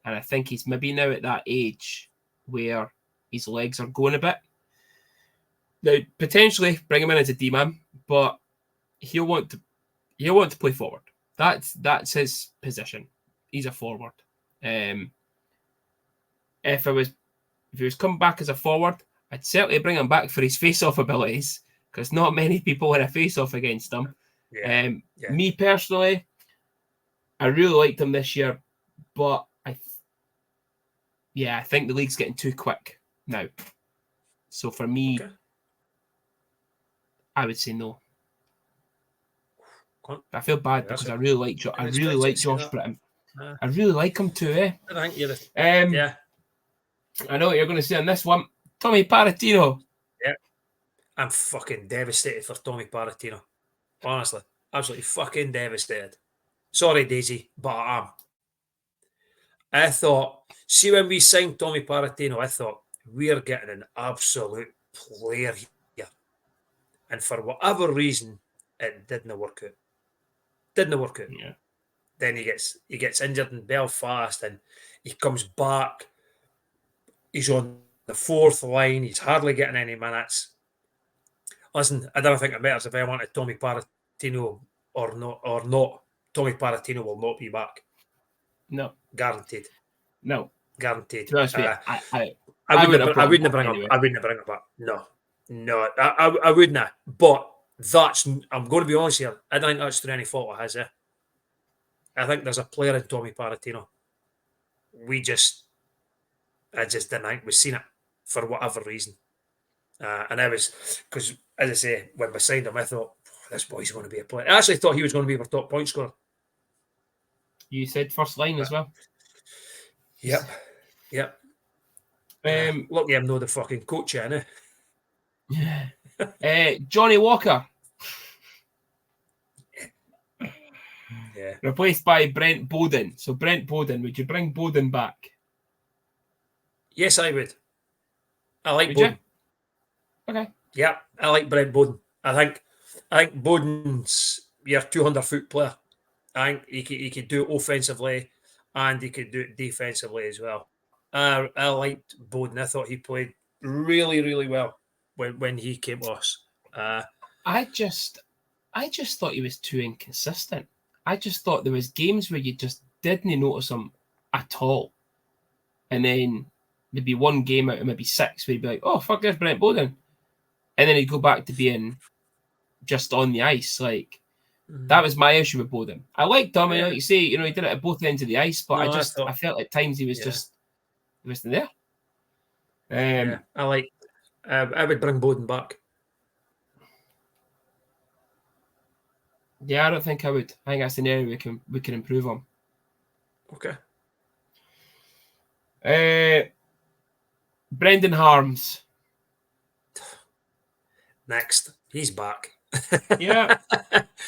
And I think he's maybe now at that age where his legs are going a bit. Now, potentially bring him in as a D-man, but he'll want to play forward. That's his position. He's a forward. If he was coming back as a forward, I'd certainly bring him back for his face-off abilities because not many people win a face-off against him. Me personally, I really liked him this year, but I think the league's getting too quick now. So for me, I would say no. I feel bad because I really like Josh Britton. I really like him too, eh? I think you're I know what you're going to say on this one. Tommy Paratino. Yeah. I'm fucking devastated for Tommy Paratino. Honestly. Absolutely fucking devastated. Sorry, Daisy, but I am. I thought, see when we signed Tommy Paratino, I thought, we're getting an absolute player here. And for whatever reason, it didn't work out. Yeah. Then he gets injured in Belfast and he comes back. He's on the fourth line. He's hardly getting any minutes. Listen, I don't think it matters if I wanted Tommy Paratino or not. Tommy Paratino will not be back. No. Guaranteed. No. Guaranteed. To be honest with you, I wouldn't bring him back. No, I wouldn't. But I'm going to be honest here. I don't think that's through any fault of his. I think there's a player in Tommy Paratino. I just didn't think we've seen it for whatever reason. And I was, because as I say, when we signed him, I thought, this boy's going to be a player. I actually thought he was going to be our top point scorer. You said first line as well. Yep. Lucky I'm not the fucking coach, innit? Johnny Walker. Yeah. Replaced by Brent Bowden. So Brent Bowden, would you bring Bowden back? Yes, I would. I like Would Bowden. You? Okay. Yeah, I like Brent Bowden. I think Bowden's your 200-foot player. I think he could do it offensively and he could do it defensively as well. I liked Bowden. I thought he played really, really well when he came to us. I just thought he was too inconsistent. I just thought there was games where you just didn't notice him at all. And then there'd be one game out of maybe 6 where you'd be like, oh, fuck, there's Brent Bowden. And then he'd go back to being just on the ice. Like, that was my issue with Bowden. I liked him, and like you say, he did it at both ends of the ice, but I felt at times he was just, he wasn't there. I would bring Bowden back. Yeah, I don't think I would. I think that's an area we can improve on. Okay. Brendan Harms. Next. He's back. Yeah.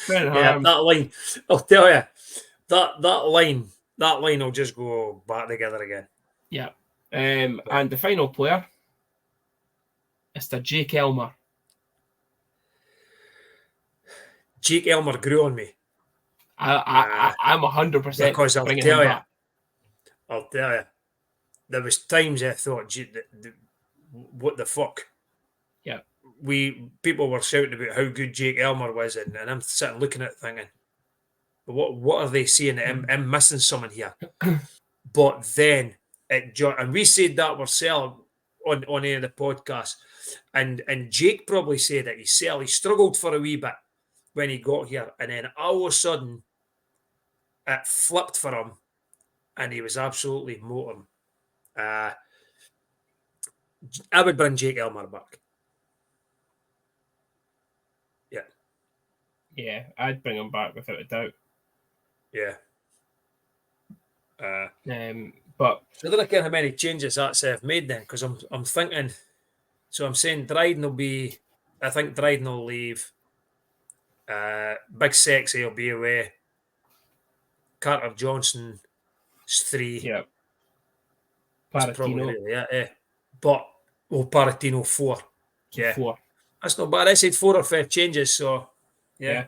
Brendan Harms. That line. I'll tell you. That line will just go back together again. Yeah. And the final player Mr. Jake Elmer. Jake Elmer grew on me. I'm 100% Because bringing him back. I'll tell you, there was times I thought, what the fuck? Yeah. People were shouting about how good Jake Elmer was, and I'm sitting looking at it thinking, what are they seeing? I'm missing something here. But then and we said that ourselves on any of the podcasts, and Jake probably said it. He struggled for a wee bit when he got here, and then all of a sudden it flipped for him, and he was absolutely motoring. I would bring Jake Elmer back. Yeah. Yeah, I'd bring him back without a doubt. Yeah. But so I don't care how many changes that's made then, because I'm thinking. So I'm saying Dryden will be. I think Dryden will leave. Big Sexy will be away. Carter Johnson is 3. yeah, That's probably Paratino really it. But Paratino 4. Yeah, 4. that's not bad. I said 4 or 5 changes. So yeah.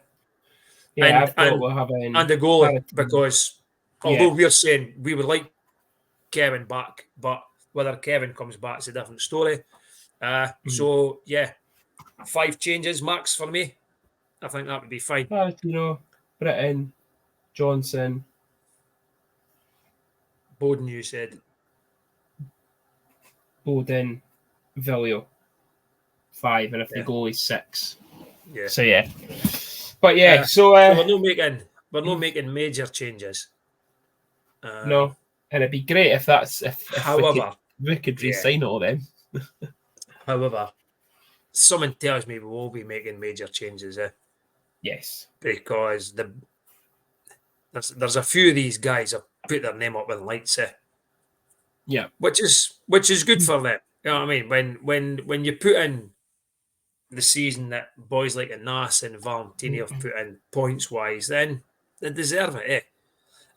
Yeah, And I've got we'll have and the goalie, Paratino. because although we're saying we would like Kevin back, but whether Kevin comes back is a different story. So yeah, 5 changes max for me. I think that would be fine. Paratino, Britton, Johnson, Bowden, you said. Bowden, Villio, 5, and if they go, he's 6. Yeah. So yeah, but yeah, so we're not making major changes. No, and it'd be great if however, we could re-sign all them. However, something tells me we will be making major changes. Yes, because there's a few of these guys that put their name up in lights. Yeah, which is good for them. You know what I mean? When you put in the season that boys like Anas and Valentini have put in points wise, then they deserve it.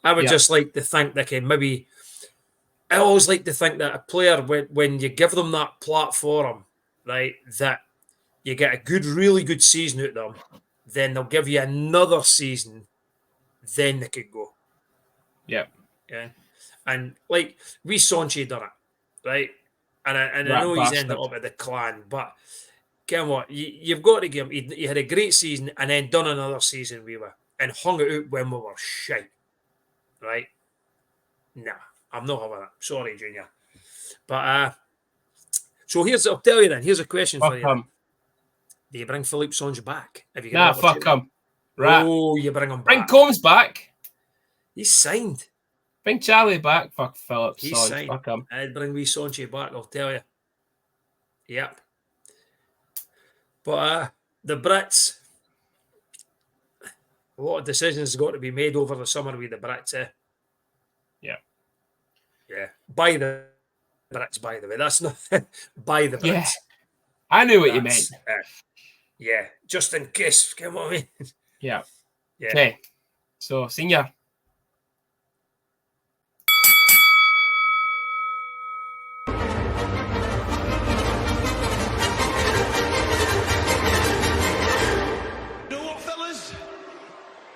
I would just like to think they can maybe. I always like to think that a player, when you give them that platform, right, that you get a really good season out of them, then they'll give you another season, then they could go. Yeah. And like we Sonchi done it, right? And I know he's ended up at the Clan, but Ken, what you've got to give him. He had a great season and then done another season and hung it out when we were shite, right? Nah, I'm not having that. Sorry, Junior. But so I'll tell you then. Here's a question for you. Do you bring Philippe Songe back? If you get fuck him. Right. Oh, you bring him back. Bring Combs back. He's signed. Bring Charlie back. Fuck Philip He's Songe. signed. Fuck him. I'd bring wee Songe back, I'll tell you. Yep. But the Brits, a lot of decisions got to be made over the summer with the Brits. Yeah. Yeah. By the Brits, by the way. That's not by the Brits. Yeah. I knew what you meant. Yeah. Just in case. Come on, me. Yeah. Yeah. Okay. So, Senior.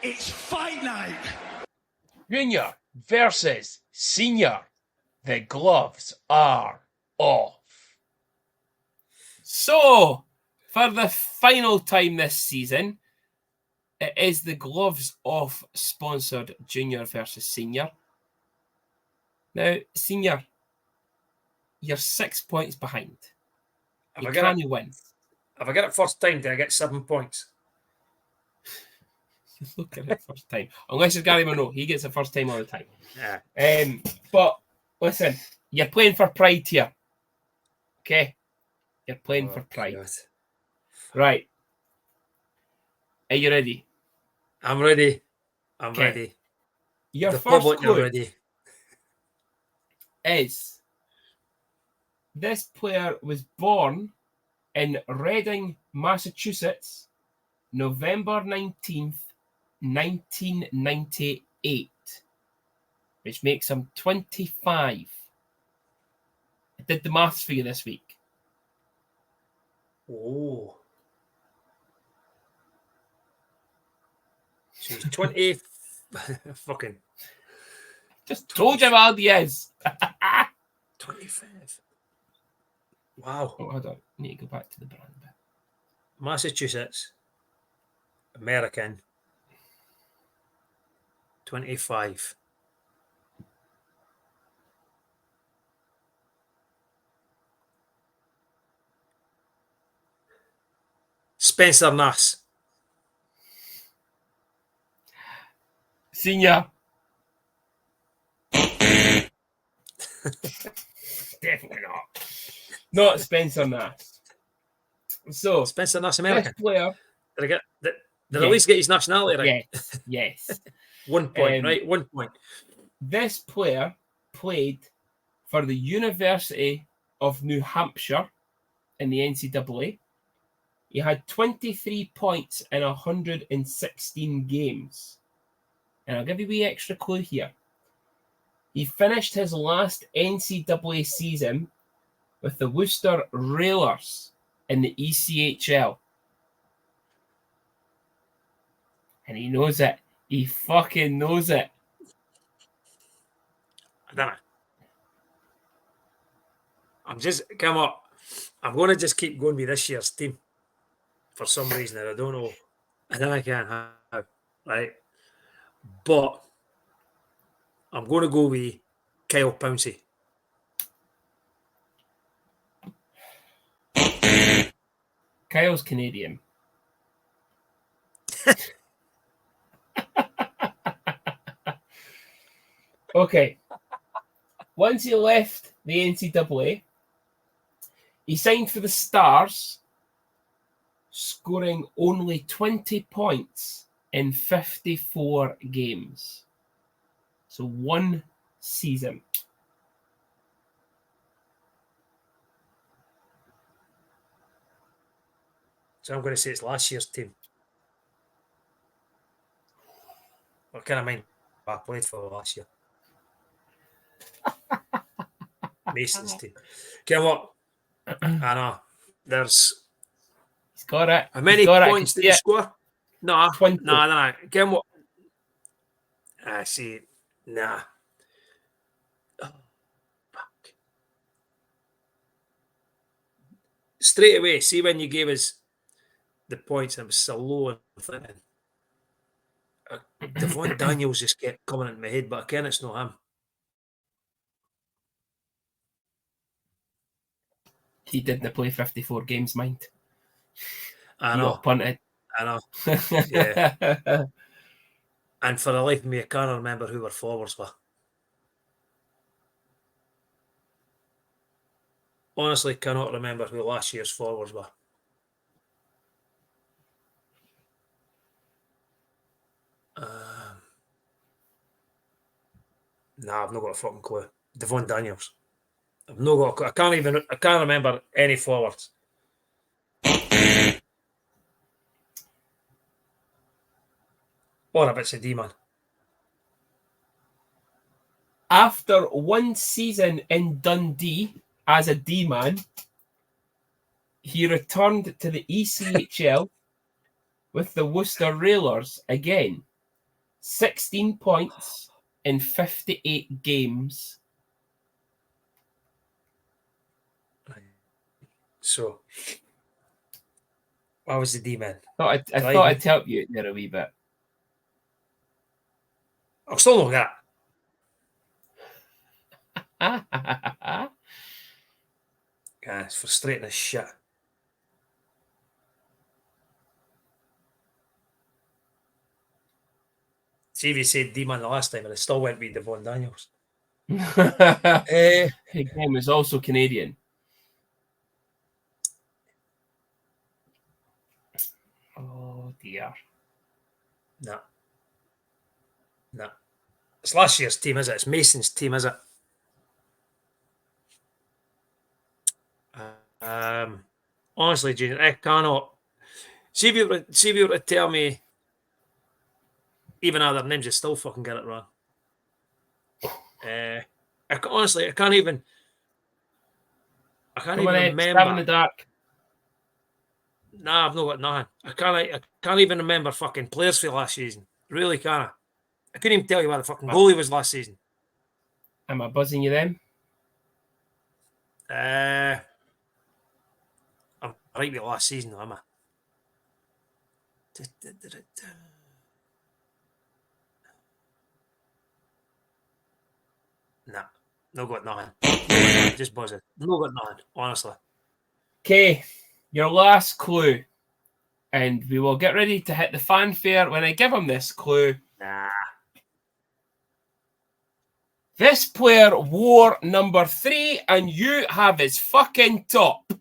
It's fight night. Junior versus Senior. The gloves are off. So, for the final time this season, it is the gloves off sponsored Junior versus Senior. Now, Senior, you're 6 points behind. You can't win. If I get it first time, do I get 7 points? Look at it first time. Unless it's Gary Monroe, he gets the first time all the time. Yeah. But listen, you're playing for pride here. Okay? You're playing for pride. God. Right. Are you ready? I'm ready. I'm ready. Your the first public clue are ready. Is this player was born in Reading, Massachusetts, November 19th, 1998, which makes him 25. I did the maths for you this week. Oh. So he's 20. Fucking. Just told you how old he is. 25. Wow. Oh, hold on. I need to go back to the brand bit. Massachusetts. American. 25. Spencer Nass. Senior. Definitely not. Not Spencer Nass. So, Spencer Nass, this American. player. Did I get? Did Yes. at least get his nationality right? Yes. 1 point, right? 1 point. This player played for the University of New Hampshire in the NCAA. He had 23 points in 116 games. And I'll give you a wee extra clue here. He finished his last NCAA season with the Worcester Railers in the ECHL. And he knows it. He fucking knows it. I don't know. I'm going to just keep going with this year's team for some reason that I don't know. I don't know how, right? But I'm going to go with Kyle Pouncey. Kyle's Canadian. Okay. Once he left the NCAA, he signed for the Stars, scoring only 20 points in 54 games. So 1 season. So I'm going to say it's last year's team. What kind of mind I played for last year? Mason's team. Okay, what? I know. There's He's got it. how many He's got points it. did he score? No, 20. no. Again, what? I see. Nah. Oh, fuck. Straight away, see when you gave us the points and it was so low and thinking. Devon Daniels just kept coming into my head, but again, it's not him. He didn't play 54 games, mind. I He know. got punted. I know. Yeah. And for the life of me, I can't remember who our forwards were. Honestly, cannot remember who last year's forwards were. Nah, I've not got a fucking clue. Devon Daniels. I've not got a clue. I can't remember any forwards. Or if it's a D-man. After 1 season in Dundee as a D-man, he returned to the ECHL with the Worcester Railers again. 16 points in 58 games. So, I was the D-man. I thought I'd help you there a wee bit. I'll still not get Ah, it. It's frustrating as shit. See if you said D-man the last time and I still went with Devon Daniels. His name was also Canadian. Oh dear. No. It's last year's team, is it? It's Mason's team, is it? Honestly, Junior, I cannot. See if you were to tell me even other names, you still fucking get it wrong. Honestly, I can't even Come on, remember. stab in the dark. Nah, I've not got nothing. I can't even remember fucking players for last season. Really can't. I couldn't even tell you what the fucking goalie was last season. Am I buzzing you then? I'm right with last season, though, am I? Nah, no got nothing. Just buzzing. No got nothing, honestly. Okay, your last clue. And we will get ready to hit the fanfare when I give him this clue. Nah. This player wore number 3 and you have his fucking top.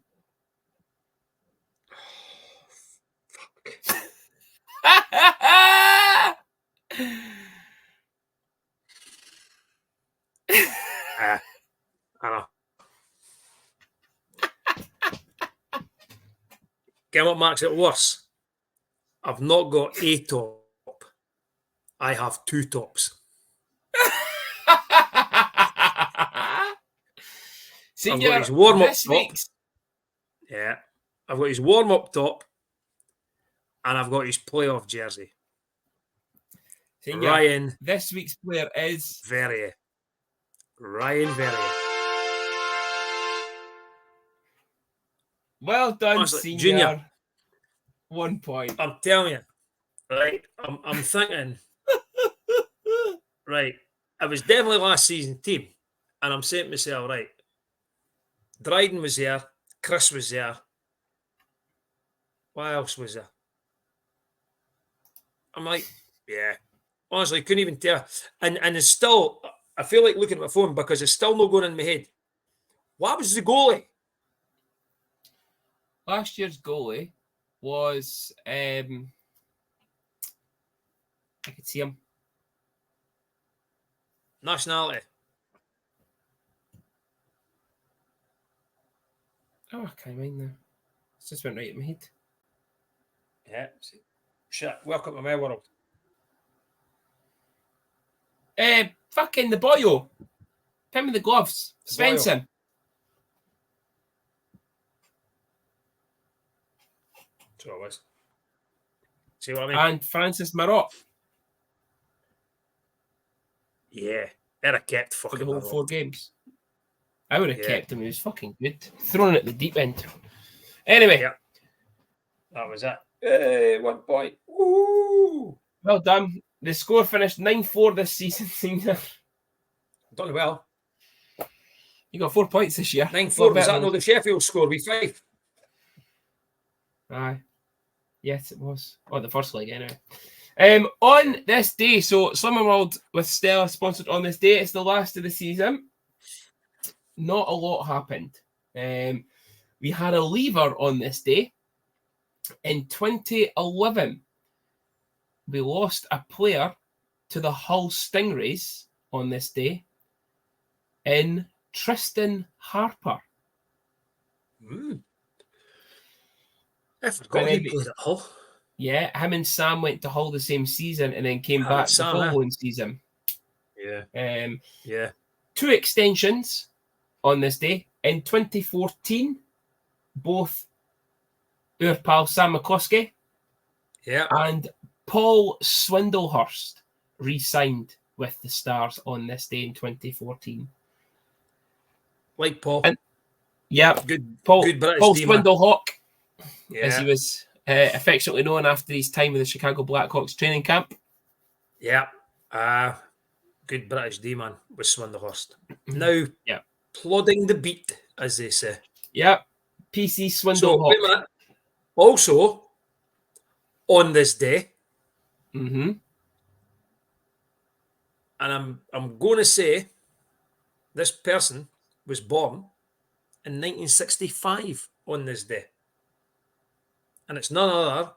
I know. Get what marks it worse? I've not got a top. I have 2 tops. Senior, I've got his warm-up this top. week's... Yeah. I've got his warm-up top. And I've got his playoff jersey. Senior, Ryan. This week's player is... Verrier. Ryan Verrier. Well done, Honestly, Senior. Junior. 1 point. I'm telling you. Right. I'm thinking... Right. I was definitely last season team. And I'm saying to myself, right, Dryden was there. Chris was there. What else was there? I'm like, yeah. Honestly, couldn't even tell. And it's still, I feel like looking at my phone because it's still not going in my head. What was the goalie? Last year's goalie was... I could see him. Nationality. Oh, I can't mind now. It's just went right in my head. Yeah. Shit. Welcome to my world. Fucking the boyo. Him with the gloves. Svensson. So it was. See what I mean? And Francis Marot. Yeah. They'd have kept For fucking the whole Marot. 4 games. I would have Yeah. kept him. He was fucking good. Thrown at the deep end. Anyway. Yeah. That was it. Hey, 1 point. Woo! Well done. The score finished 9-4 this season, Senior. Done well. You got 4 points this year. 9-4. Was that not the Sheffield score? We 5. Aye. Yes, it was. On the first leg, anyway. On this day, so Slimming World with Stella sponsored on this day. It's the last of the season. Not a lot happened. We had a lever on this day. In 2011, we lost a player to the Hull Stingrays on this day in Tristan Harper. I forgot And he then- played at Hull. Yeah, him and Sam went to Hull the same season and then came back Sam, the following season. Yeah. Yeah. 2 extensions on this day. In 2014, both our pal Sam McCluskey Yeah. and Paul Swindlehurst re-signed with the Stars on this day in 2014. Like Paul. And yeah, good Paul British team, man. Swindlehawk, Yeah. as he was affectionately known after his time with the Chicago Blackhawks training camp. Yeah. Good British D-man with Swindlehurst. Now, Yeah. plodding the beat, as they say. Yeah, PC So, Swindlehawk. wait a minute. Also, on this day, Mm-hmm. and I'm going to say this person was born in 1965 on this day. And it's none other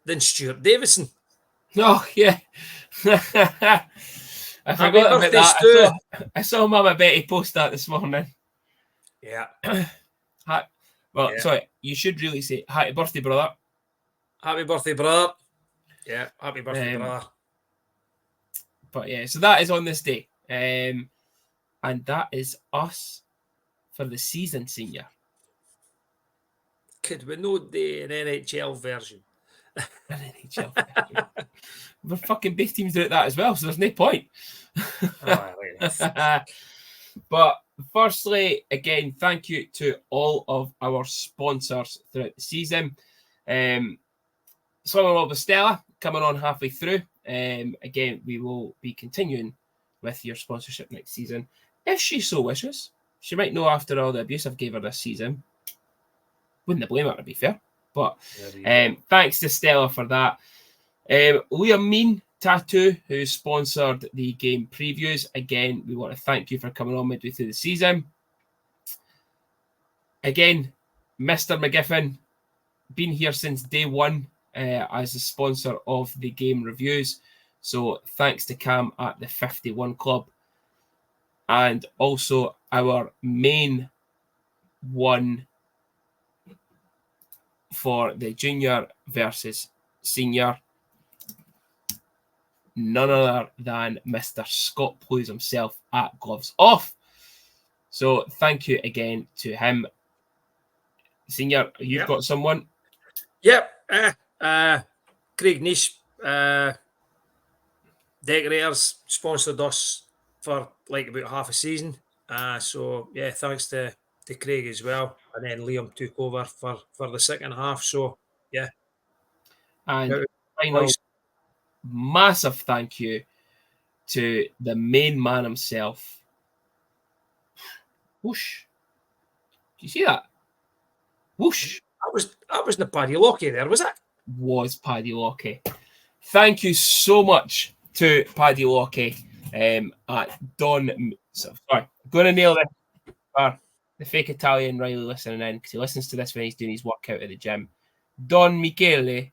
than Stuart Davison. Oh, yeah. I Happy forgot about birthday, that. Stu. I saw Mama Betty post that this morning. Yeah. Well, Yeah. sorry, you should really say happy birthday, brother. Happy birthday, brother. Yeah, happy birthday, brother. But yeah, so that is on this day. And that is us for the season, Senior. Could we not do an NHL version? An NHL version. We're fucking both teams do that as well, so there's no point. But firstly, again, thank you to all of our sponsors throughout the season. Swimming Rob Stella coming on halfway through. Again, we will be continuing with your sponsorship next season. If she so wishes, she might know after all the abuse I've gave her this season. Wouldn't blame her, to be fair. But thanks to Stella for that. Liam Mean Tattoo, who sponsored the game previews. Again, we want to thank you for coming on midway through the season. Again, Mr. McGiffin, been here since day one as a sponsor of the game reviews. So thanks to Cam at the 51 Club. And also our main one for the junior versus senior, none other than Mr. Scott Plews himself at Gloves Off. So thank you again to him. Senior, you've got someone? Yep. Craig Nish, Decorators, sponsored us for like about half a season. So yeah, thanks to Craig as well. And then Liam took over for the second half. So yeah. And final massive thank you to the main man himself. Whoosh. Do you see that? Whoosh. That was the Paddy Lockie there, was it? Was Paddy Lockie. Thank you so much to Paddy Lockie at Don. Sorry, going to nail this for the fake Italian Riley listening in, because he listens to this when he's doing his workout at the gym. Don Michele,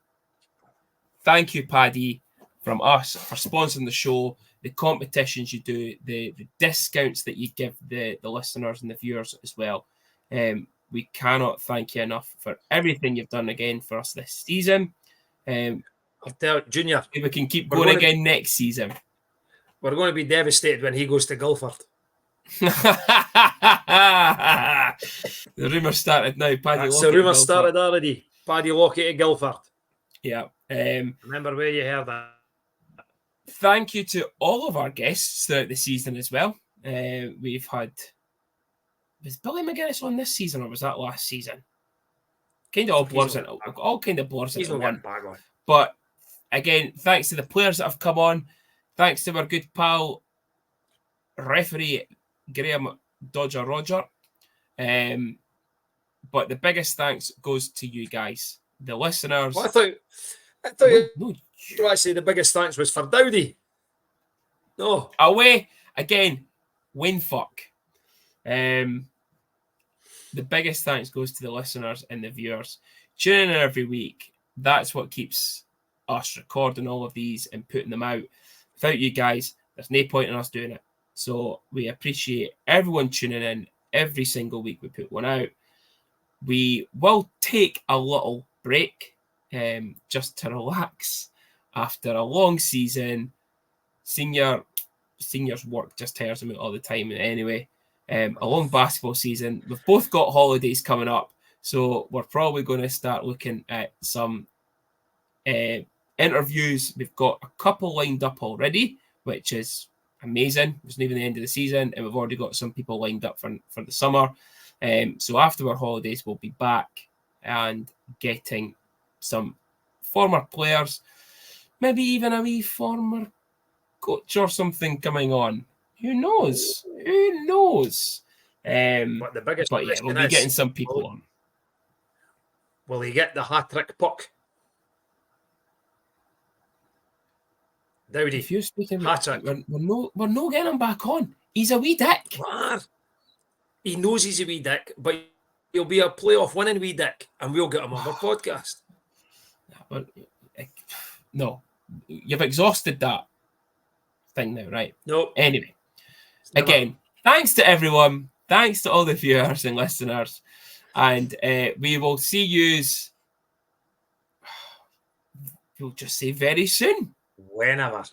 thank you, Paddy, from us for sponsoring the show, the competitions you do, the discounts that you give the listeners and the viewers as well. We cannot thank you enough for everything you've done again for us this season. I'll tell you, Junior, we can keep going again next season. We're going to be devastated when he goes to Guildford. The rumour started now. The rumour started already. Paddy Lockie to Guildford. Yeah. Remember where you heard that. Thank you to all of our guests throughout the season as well. We've had... Was Billy McGuinness on this season, or was that last season? Kind of all blurs into one. But again, thanks to the players that have come on. Thanks to our good pal, referee Graham Dodger Roger. But the biggest thanks goes to you guys, the listeners. Well, I thought you were actually the biggest thanks was for Dowdy. No. Away again, Winfuck. The biggest thanks goes to the listeners and the viewers. Tuning in every week. That's what keeps us recording all of these and putting them out. Without you guys, there's no point in us doing it. So we appreciate everyone tuning in every single week we put one out. We will take a little break just to relax after a long season. Seniors work just tires them out all the time anyway. A long basketball season. We've both got holidays coming up, so we're probably going to start looking at some interviews. We've got a couple lined up already, which is amazing. It's not even the end of the season, and we've already got some people lined up for the summer. So after our holidays, we'll be back and getting some former players, maybe even a wee former coach or something coming on. Who knows? Who knows? But the biggest we'll be getting some people on. Will he get the hat-trick puck? Dowdy. If you're speaking, we're no getting him back on. He's a wee dick. He knows he's a wee dick, but he'll be a playoff winning wee dick, and we'll get him on our podcast. No, you've exhausted that thing now, right? No. Anyway, again, thanks to everyone. Thanks to all the viewers and listeners. And we will see yous, we'll just say very soon. Whenever.